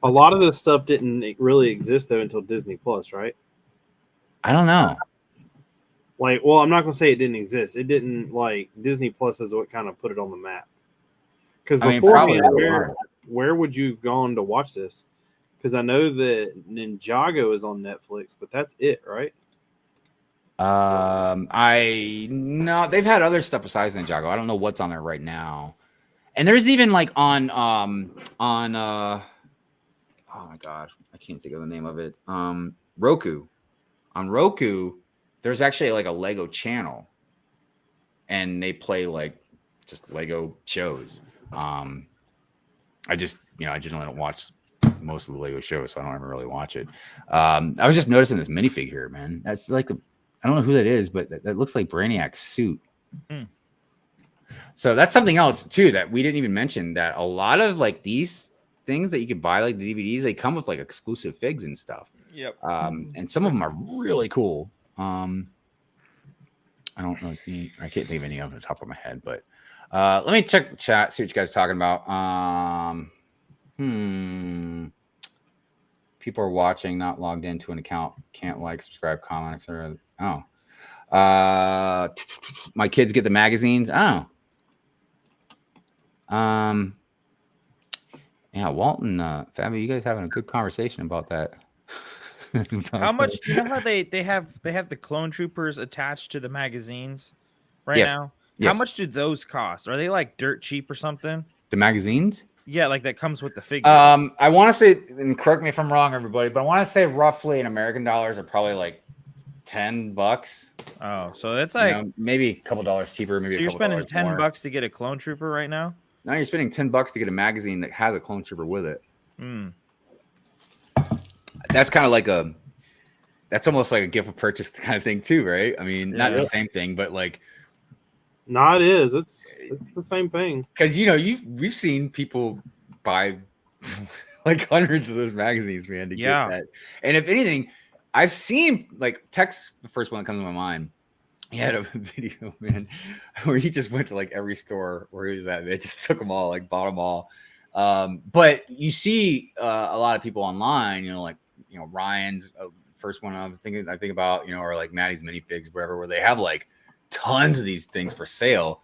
A lot of this stuff didn't really exist though until Disney Plus, right? I don't know. Like, well, I'm not gonna say it didn't exist. It didn't. Like, Disney Plus is what kind of put it on the map. Because before, where would you gone to watch this? Because I know that Ninjago is on Netflix, but that's it, right? I know they've had other stuff besides Ninjago. I don't know what's on there right now. And there's even like on oh my gosh, I can't think of the name of it. Roku. On Roku, there's actually like a Lego channel, and they play like just Lego shows. I generally don't watch most of the Lego shows, so I don't ever really watch it. I was just noticing this minifig here, man. That's like I don't know who that is, but that looks like Brainiac's suit. So that's something else too that we didn't even mention, that a lot of like these things that you could buy, like the DVDs, they come with like exclusive figs and stuff. Yep. And some of them are really cool. I don't know. I can't think of any off the top of my head, but let me check the chat, see what you guys are talking about. People are watching, not logged into an account, can't like, subscribe, comment, etc. Oh, my kids get the magazines. Oh, yeah, Walton, Fabi, you guys having a good conversation about that. How much? You know how they have the clone troopers attached to the magazines right now? Yes. How much do those cost? Are they like dirt cheap or something? The magazines? Yeah, like that comes with the figure. I want to say, and correct me if I'm wrong, everybody, but I want to say roughly in American dollars are probably like $10. Oh, so that's like maybe a couple dollars cheaper. Maybe so you're spending $10 to get a clone trooper right now. Now you're spending $10 to get a magazine that has a clone trooper with it. That's kind of like that's almost like a gift of purchase kind of thing too, right? I mean, not the same thing, but like. No, it is. It's the same thing. Because we've seen people buy like hundreds of those magazines, man, to get that. And if anything, I've seen like Tex, the first one that comes to my mind. He had a video, man, where he just went to like every store where he was at. They just took them all, like bought them all. But you see a lot of people online, Ryan's first one I think about, or like Maddie's minifigs, whatever, where they have like tons of these things for sale.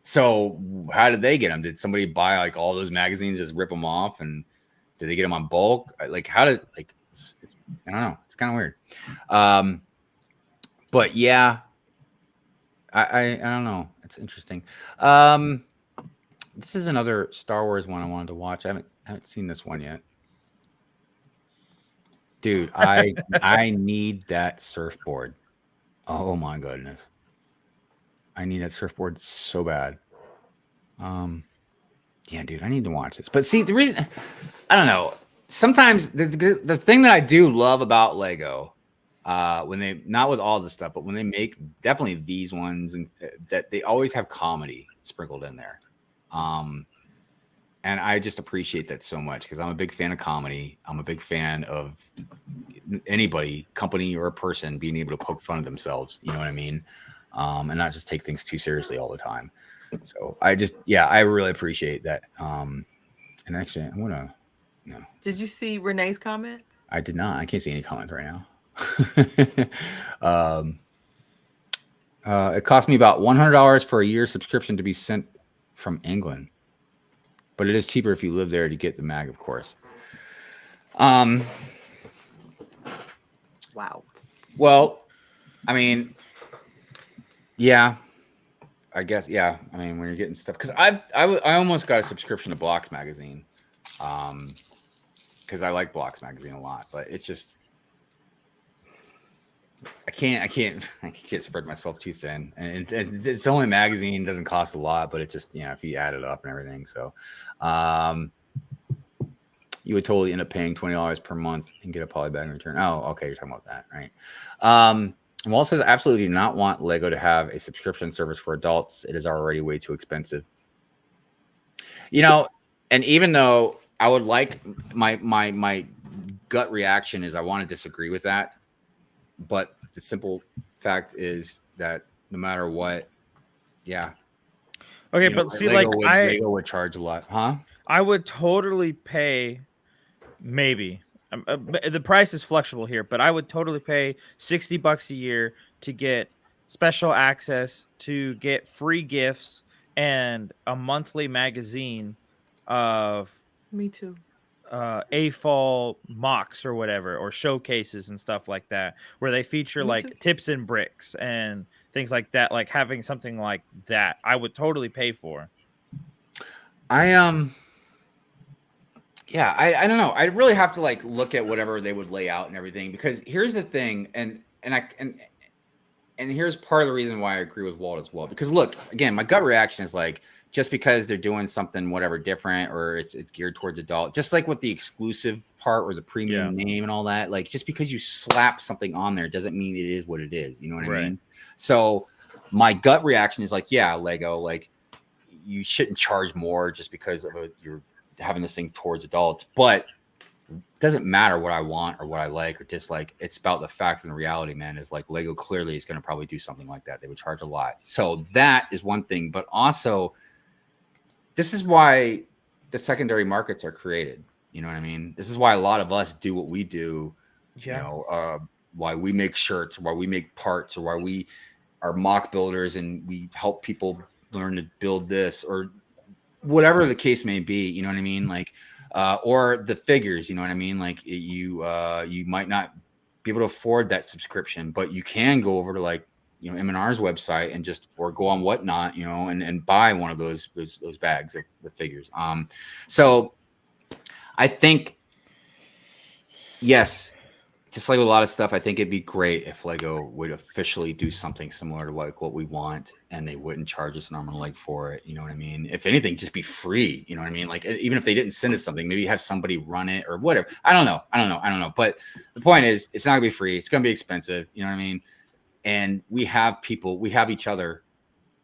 So how did they get them? Did somebody buy like all those magazines, just rip them off, and did they get them on bulk? Like how did I don't know. It's kind of weird. But yeah, I don't know. It's interesting. This is another Star Wars one I wanted to watch. I haven't seen this one yet. Dude, I need that surfboard. Oh my goodness. I need that surfboard so bad. Yeah, dude, I need to watch this. But see, the reason, I don't know. Sometimes the thing that I do love about Lego, when they, not with all the stuff, but when they make definitely these ones, and that they always have comedy sprinkled in there. And I just appreciate that so much because I'm a big fan of comedy. I'm a big fan of anybody, company or a person being able to poke fun of themselves. You know what I mean? And not just take things too seriously all the time. So I really appreciate that. And actually, I'm gonna. No. Did you see Renee's comment? I did not. I can't see any comments right now. It cost me about $100 for a year subscription to be sent from England, but it is cheaper if you live there to get the mag, of course. Wow. Well, I mean, yeah, I guess, yeah. I mean, when you're getting stuff, because I almost got a subscription to Blocks magazine, because I like Blocks magazine a lot, but it's just I can't spread myself too thin, and it's only a magazine, doesn't cost a lot, but it just, if you add it up and everything, so you would totally end up paying $20 per month and get a poly bag in return. Oh, okay, you're talking about that, right? Walt says, absolutely do not want Lego to have a subscription service for adults. It is already way too expensive. And even though I would like my gut reaction is I want to disagree with that, but the simple fact is that no matter what, yeah. Okay, but see, Lego would charge a lot, huh? I would totally pay, maybe. The price is flexible here, but I would totally pay $60 a year to get special access, to get free gifts, and a monthly magazine of Me too. AFOL mocks or whatever, or showcases and stuff like that, where they feature like tips and bricks and things like that. Like having something like that, I would totally pay for. I don't know. I really have to like look at whatever they would lay out and everything, because here's the thing, and here's part of the reason why I agree with Walt as well. Because look, again, my gut reaction is like, just because they're doing something whatever different, or it's geared towards adult, just like with the exclusive part or the premium name and all that, like just because you slap something on there doesn't mean it is what it is. You know what I mean? So my gut reaction is like, yeah, Lego, like you shouldn't charge more just because of you're having this thing towards adults. But doesn't matter what I want or what I like or dislike. It's about the fact and the reality, man, is like Lego clearly is going to probably do something like that. They would charge a lot. So that is one thing. But also, this is why the secondary markets are created. You know what I mean? This is why a lot of us do what we do. Yeah. You know, why we make shirts, why we make parts, or why we are mock builders and we help people learn to build this or whatever the case may be. You know what I mean? Like, or the figures, you know what I mean? Like you might not be able to afford that subscription, but you can go over to like, you know, M&R's website and just, or go on Whatnot, you know, and buy one of those bags of the figures. So I think, yes, just like a lot of stuff, I think it'd be great if Lego would officially do something similar to like what we want, and they wouldn't charge us an arm and a leg for it. You know what I mean? If anything, just be free. You know what I mean? Like even if they didn't send us something, maybe have somebody run it or whatever. I don't know. But the point is, it's not gonna be free. It's gonna be expensive. You know what I mean? And we have people, we have each other,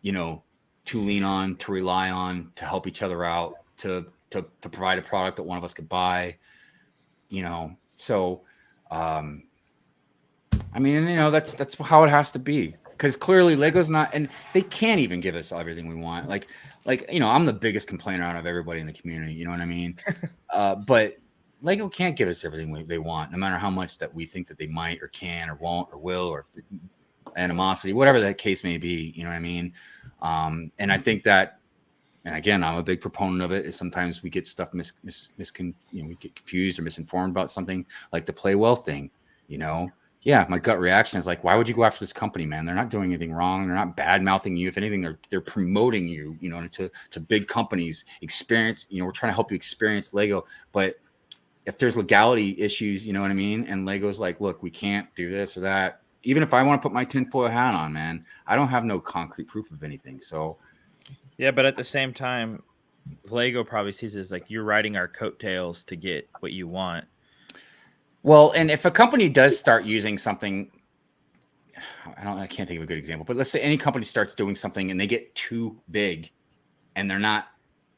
you know, to lean on, to rely on, to help each other out, to provide a product that one of us could buy. You know, so. I mean, you know, that's how it has to be, because clearly Lego's not, and they can't even give us everything we want. Like, you know, I'm the biggest complainer out of everybody in the community. You know what I mean? But Lego can't give us everything they want, no matter how much that we think that they might or can or won't or will, or animosity, whatever that case may be. You know what I mean? And I think that, and again, I'm a big proponent of it, is sometimes we get stuff we get confused or misinformed about something, like the play well thing, you know? Yeah, my gut reaction is like, why would you go after this company, man? They're not doing anything wrong. They're not bad mouthing you. If anything, they're promoting you, you know, to big companies. Experience, you know, we're trying to help you experience Lego. But if there's legality issues, you know what I mean? And Lego's like, look, we can't do this or that. Even if I want to put my tinfoil hat on, man, I don't have no concrete proof of anything. So yeah, but at the same time, Lego probably sees it as like, you're riding our coattails to get what you want. Well, and if a company does start using something, I can't think of a good example, but let's say any company starts doing something and they get too big and they're not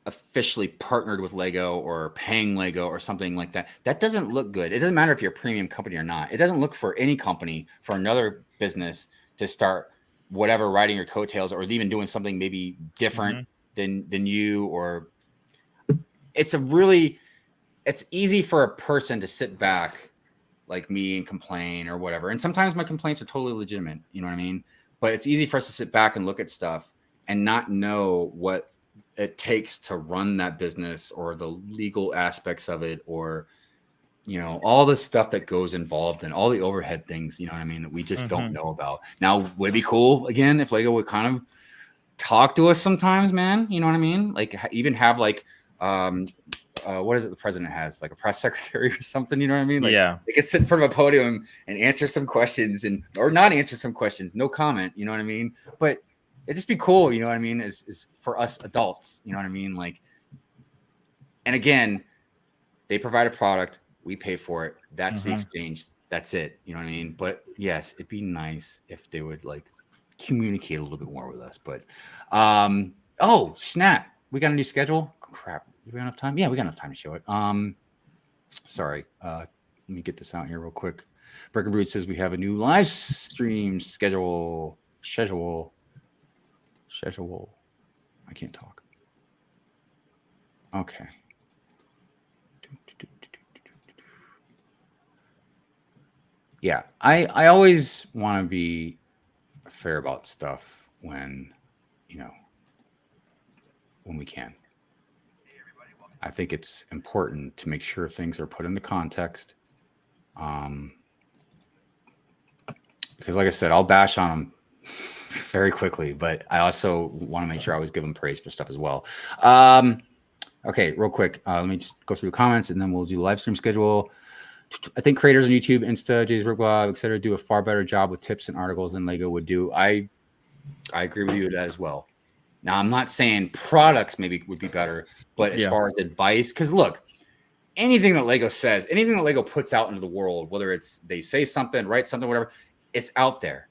officially partnered with Lego or paying Lego or something like that, that doesn't look good. It doesn't matter if you're a premium company or not. It doesn't look for any company, for another business to start whatever, riding your coattails, or even doing something maybe different than you. Or it's easy for a person to sit back like me and complain or whatever. And sometimes my complaints are totally legitimate, you know what I mean? But it's easy for us to sit back and look at stuff and not know what it takes to run that business, or the legal aspects of it, or, you know, all the stuff that goes involved and all the overhead things, you know what I mean, that we just don't know about. Now, would it be cool again if Lego would kind of talk to us sometimes, man? You know what I mean? Like even have like, what is it the president has, like a press secretary or something, you know what I mean? Like, yeah, they could sit in front of a podium and answer some questions, or not answer some questions, no comment, you know what I mean? But it'd just be cool, you know what I mean, is for us adults, you know what I mean? Like, and again, they provide a product, we pay for it, that's the exchange, that's it, you know what I mean? But yes, it'd be nice if they would like communicate a little bit more with us. But oh snap, we got a new schedule. Crap, do we got enough time? Yeah, we got enough time to show it. Sorry, let me get this out here real quick. Brick and Brood says we have a new live stream schedule. I can't talk. Okay. Yeah, I always want to be fair about stuff when, you know, when we can. I think it's important to make sure things are put into context. Because like I said, I'll bash on them very quickly, but I also want to make sure I always give them praise for stuff as well. Okay, real quick. Let me just go through the comments and then we'll do the live stream schedule. I think creators on YouTube, Insta, Jay's Work Blog, etc., do a far better job with tips and articles than Lego would do. I agree with you with that as well. Now, I'm not saying products maybe would be better, but as far as advice, because look, anything that Lego says, anything that Lego puts out into the world, whether it's they say something, write something, whatever, it's out there.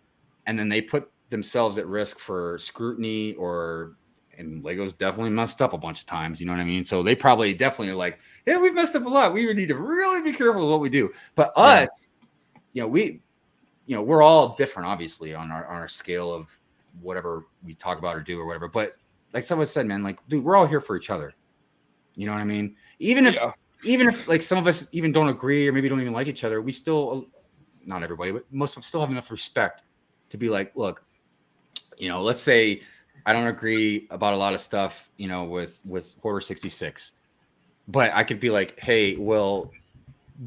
And then they put themselves at risk for scrutiny or and Lego's definitely messed up a bunch of times. You know what I mean? So they probably definitely are like, yeah, we've messed up a lot. We need to really be careful with what we do. But us, we're all different, obviously, on our scale of whatever we talk about or do or whatever. But like someone said, man, like, dude, we're all here for each other. You know what I mean? Even if like some of us even don't agree or maybe don't even like each other, we still, not everybody, but most of us still have enough respect to be like, look, let's say I don't agree about a lot of stuff, with Order 66, but I could be like, hey, Will,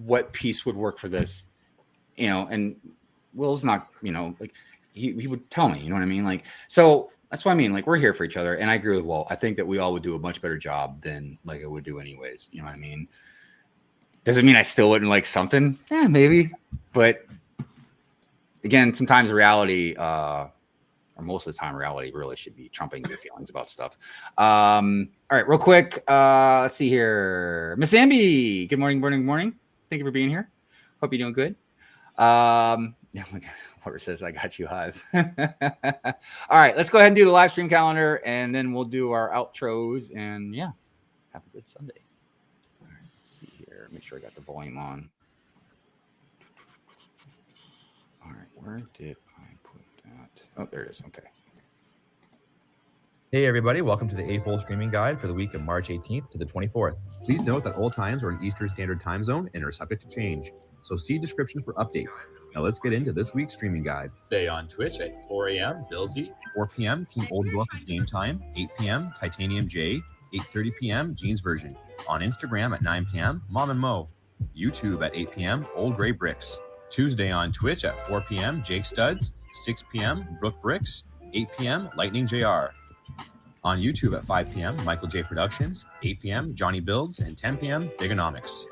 what piece would work for this? And Will's not, like he would tell me, you know what I mean? Like, so that's what I mean. Like, we're here for each other. And I agree with Will. I think that we all would do a much better job than Lego would do anyways. You know what I mean? Does it mean I still wouldn't like something? Yeah, maybe. But again, sometimes reality, or most of the time, reality really should be trumping your feelings about stuff. All right, real quick. Let's see here. Miss Amby, good morning. Thank you for being here. Hope you're doing good. Whoever says I got you, Hive. All right, let's go ahead and do the live stream calendar, and then we'll do our outros. And yeah, have a good Sunday. All right, let's see here. Make sure I got the volume on. All right, where did I put that? Oh, there it is. Okay. Hey everybody, welcome to the A-Full streaming guide for the week of March 18th to the 24th. Please note that all times are in Eastern Standard Time Zone and are subject to change, so see description for updates. Now let's get into this week's streaming guide. Today on Twitch at 4 a.m., Billsy. 4 p.m., King Old Book of Game Time. 8 p.m., Titanium J. 8:30 p.m., Jeans Version. On Instagram at 9 p.m., Mom and Mo. YouTube at 8 p.m., Old Gray Bricks. Tuesday on Twitch at 4 p.m., Jake Studs. 6 p.m., Brick Hive. 8 p.m., Lightning JR. On YouTube at 5 p.m., Michael J Productions. 8 p.m., Johnny Builds. And 10 p.m., Bigonomics.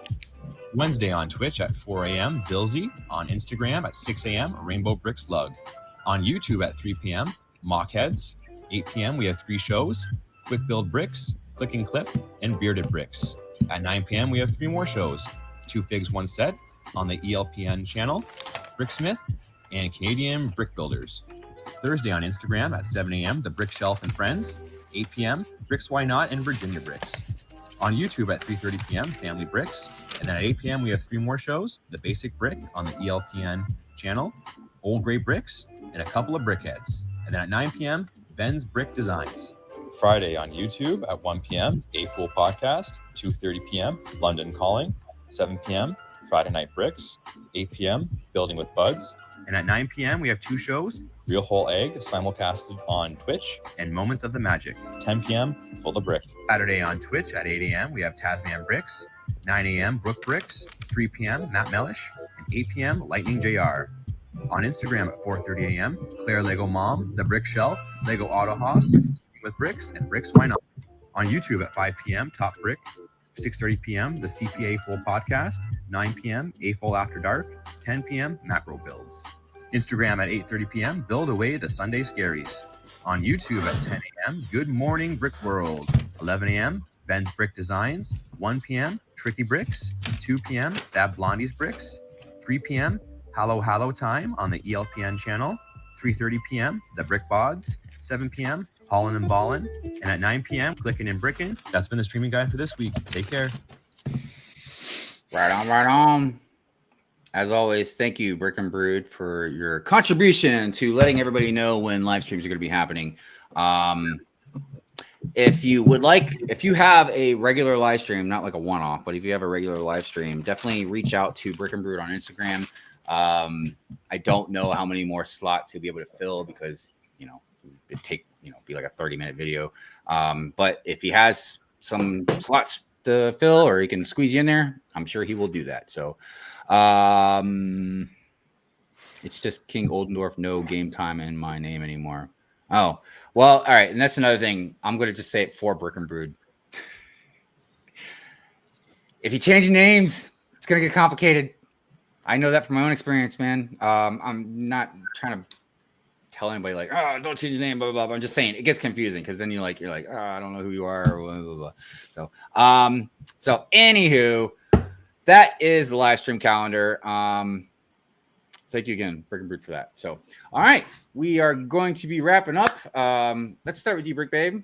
Wednesday on Twitch at 4 a.m., Billsy. On Instagram at 6 a.m., Rainbow Bricks Lug. On YouTube at 3 p.m., Mockheads. 8 p.m., we have 3 shows: Quick Build Bricks, Click and Clip, and Bearded Brix. At 9 p.m., we have 3 more shows: 2 Figs, 1 Set on the ELPN channel, Bricksmith, and Canadian Brick Builders. Thursday on Instagram at 7 a.m., The Brick Shelf and Friends. 8 p.m., Bricks Why Not and Virginia Bricks. On YouTube at 3:30 p.m., Family Bricks. And then at 8 p.m., we have 3 more shows: The Basic Brick on the ELPN channel, Old Gray Bricks, and a couple of Brickheads. And then at 9 p.m., Ben's Brick Designs. Friday on YouTube at 1 p.m., A-Full Podcast. 2:30 p.m., London Calling. 7 p.m., Friday Night Bricks. 8 p.m., Building with Buds. And at 9 p.m., we have 2 shows: Real Whole Egg, simulcasted on Twitch. and Moments of the Magic. 10 p.m., Full of Brick. Saturday on Twitch at 8 a.m., we have Tasman Bricks. 9 a.m., Brook Bricks. 3 p.m., Matt Mellish. And 8 p.m., Lightning JR. On Instagram at 4:30 a.m., Claire Lego Mom, The Brick Shelf, Lego Auto Hoss, with Bricks, and Bricks Why Not. On YouTube at 5 p.m., Top Brick. 6:30 p.m., the CPA Full Podcast. 9 p.m., A-Full After Dark. 10 p.m., Macro Builds. Instagram at 8:30 p.m., Build Away the Sunday Scaries. On YouTube at 10 a.m., Good Morning Brick World. 11 a.m., Ben's Brick Designs. 1 p.m., Tricky Bricks. 2 p.m., That Blondie's Bricks. 3 p.m., Hallow Time on the ELPN channel. 3:30 p.m., The Brick Bods. 7 p.m., Hollin' and Ballin'. And at 9 p.m., Clickin' and Brickin'. That's been the streaming guide for this week. Take care. Right on. As always, thank you, Brick and Brood, for your contribution to letting everybody know when live streams are going to be happening. If you have a regular live stream, not like a one-off, but if you have a regular live stream, definitely reach out to Brick and Brood on Instagram. I don't know how many more slots he'll be able to fill because, it'd take, be like a 30-minute video. But if he has some slots to fill or he can squeeze you in there, I'm sure he will do that. So, it's just King Oldendorf, no game time in my name anymore. Oh, well, all right. And that's another thing. I'm going to just say it for Brick and Brood. If you change your names, it's going to get complicated. I know that from my own experience, man. I'm not trying to tell anybody like, oh, don't change your name, blah, blah, blah. I'm just saying it gets confusing because then you're like, oh, I don't know who you are, or blah, blah, blah. So anywho, that is the live stream calendar. Thank you again, Brick and Brood, for that. So, all right, we are going to be wrapping up. Let's start with you, Brick Babe.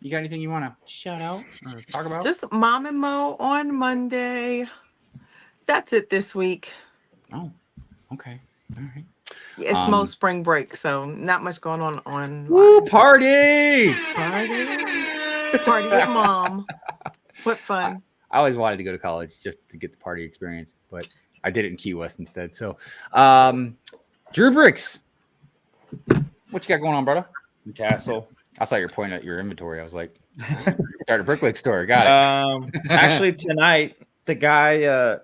You got anything you want to shout out or talk about? Just Mom and Mo on Monday. That's it this week. Oh, okay. All right. It's Mo's spring break, so not much going on. Woo, party! Party with Mom. What fun. I always wanted to go to college just to get the party experience, but I did it in Key West instead. So, Drewbrickz, what you got going on, brother? Castle. I thought you were pointing at your inventory. I was like, start a brick store. Got it. Actually, tonight, the guy,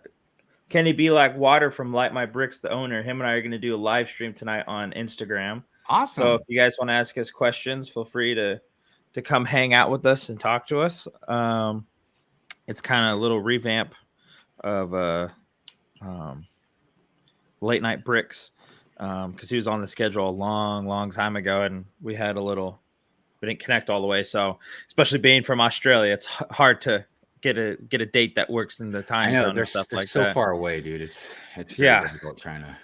Kenny Be Like Water from Light My Bricks, the owner, him and I are going to do a live stream tonight on Instagram. Awesome. So if you guys want to ask us questions, feel free to come hang out with us and talk to us. It's kind of a little revamp of Late Night Bricks because he was on the schedule a long time ago, and we didn't connect all the way. So especially being from Australia, it's hard to get a date that works in the time zone and stuff like so that. So far away, dude. It's very difficult trying to.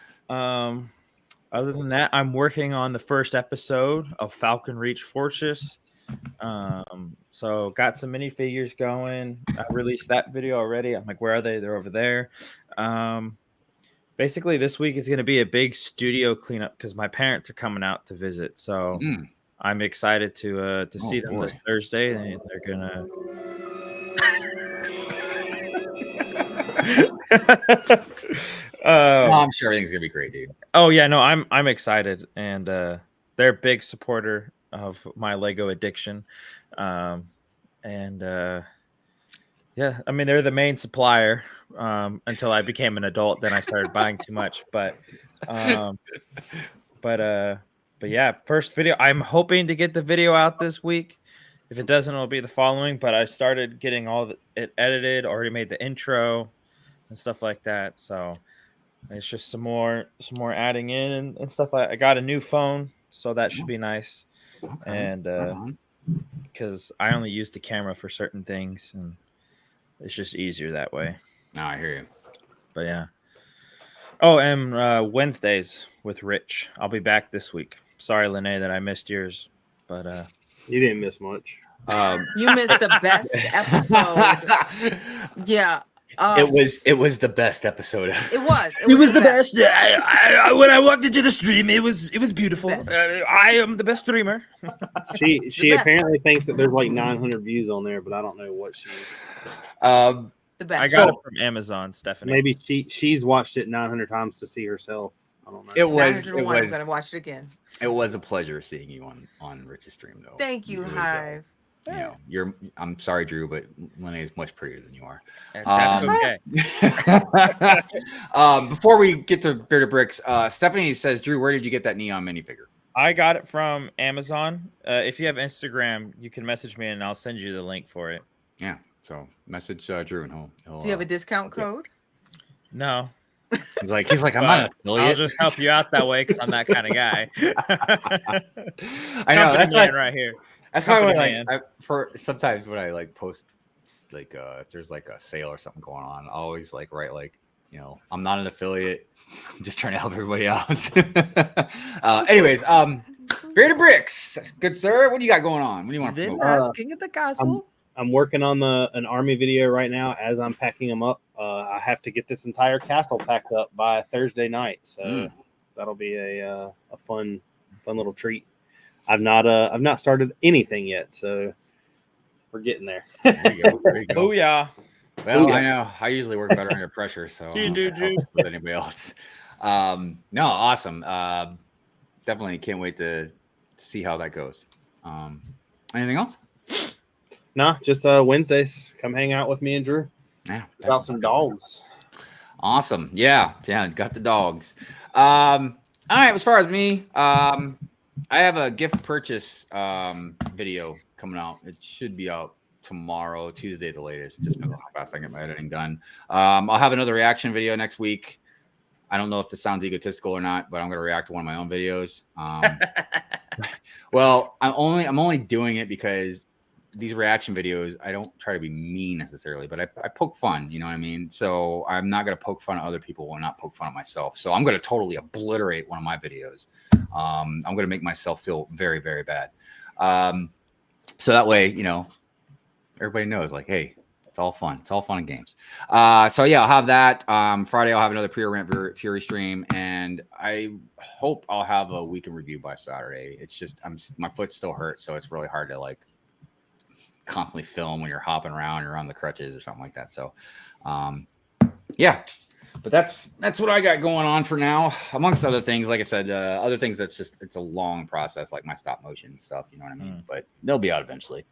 Other than that, I'm working on the first episode of Falcon Reach Fortress. So got some minifigures going. I released that video already. I'm like, where are they? They're over there. Basically, this week is going to be a big studio cleanup because my parents are coming out to visit. So I'm excited to see them this Thursday. And they're gonna. I'm sure everything's gonna be great, dude. Oh yeah, no, I'm excited, and they're a big supporter of my Lego addiction, and yeah, I mean they're the main supplier until I became an adult. Then I started buying too much, but yeah, first video. I'm hoping to get the video out this week. If it doesn't, it'll be the following. But I started getting it edited, already made the intro and stuff like that. So it's just some more adding in and stuff like. I got a new phone, so that should be nice. Okay. And because I only use the camera for certain things, and it's just easier that way. No, I hear you. But yeah. Oh, and Wednesdays with Rich. I'll be back this week. Sorry, Lene, that I missed yours, but you didn't miss much. You missed the best episode. Yeah. It was the best episode. It was the best. When I walked into the stream, it was beautiful. I am the best streamer. She apparently thinks that there's like 900 views on there, but I don't know what she's. The best. I got it from Amazon, Stephanie. Maybe she's watched it 900 times to see herself. I don't know. It was. I'm gonna watch it again. It was a pleasure seeing you on Rich's stream, though. Thank you, Hive. I'm sorry, Drew, but Lene is much prettier than you are. Okay. Before we get to Bearded Brix, Stephanie says, Drew, where did you get that neon minifigure? I got it from Amazon. If you have Instagram, you can message me and I'll send you the link for it. Yeah. So message Drew and he'll Do you have a discount code? No. He's like, I'm not an affiliate. I'll just help you out that way because I'm that kind of guy. I know that's like right here. That's why for sometimes when I like post like if there's like a sale or something going on, I always like write like, I'm not an affiliate. I'm just trying to help everybody out. Anyways, Bearded Brix, good sir. What do you got going on? What do you want to promote? King of the Castle. I'm working on an army video right now as I'm packing them up. I have to get this entire castle packed up by Thursday night, so that'll be a fun little treat. I've not started anything yet, so we're getting there. There you go. Oh yeah. Well, I know I usually work better under pressure, so with anybody else. No, awesome. Definitely can't wait to see how that goes. Anything else? No, just Wednesdays. Come hang out with me and Drew. Yeah, about some dogs. Awesome. Yeah, got the dogs. All right, as far as me, I have a gift purchase video coming out. It should be out tomorrow, Tuesday at the latest. Just depends on how fast I get my editing done. I'll have another reaction video next week. I don't know if this sounds egotistical or not, but I'm going to react to one of my own videos. Well, I'm only doing it because these reaction videos, I don't try to be mean necessarily, but I poke fun, you know what I mean? So I'm not going to poke fun at other people and not poke fun at myself. So I'm going to totally obliterate one of my videos. I'm going to make myself feel very, very bad. So that way, everybody knows, like, hey, it's all fun. It's all fun and games. So yeah, I'll have that. Friday, I'll have another pre-rent Fury stream, and I hope I'll have a weekend review by Saturday. It's just my foot still hurts, so it's really hard to like constantly film when you're hopping around, you're on the crutches or something like that. So, yeah. But that's what I got going on for now, amongst other things. Like I said, other things it's a long process, like my stop motion stuff. You know what I mean? But they'll be out eventually.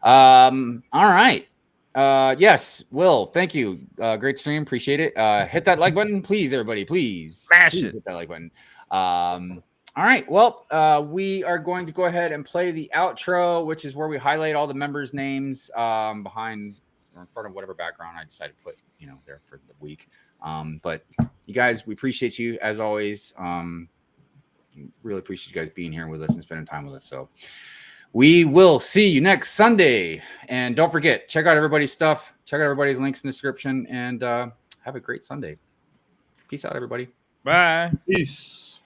All right. Yes, Will, thank you. Great stream, appreciate it. Hit that like button, please, everybody. Please smash it. Hit that like button. All right. Well, we are going to go ahead and play the outro, which is where we highlight all the members' names behind or in front of whatever background I decided to put, there for the week. But you guys, we appreciate you as always. Really appreciate you guys being here with us and spending time with us. So we will see you next Sunday. And don't forget, check out everybody's stuff. Check out everybody's links in the description. And have a great Sunday. Peace out, everybody. Bye. Peace.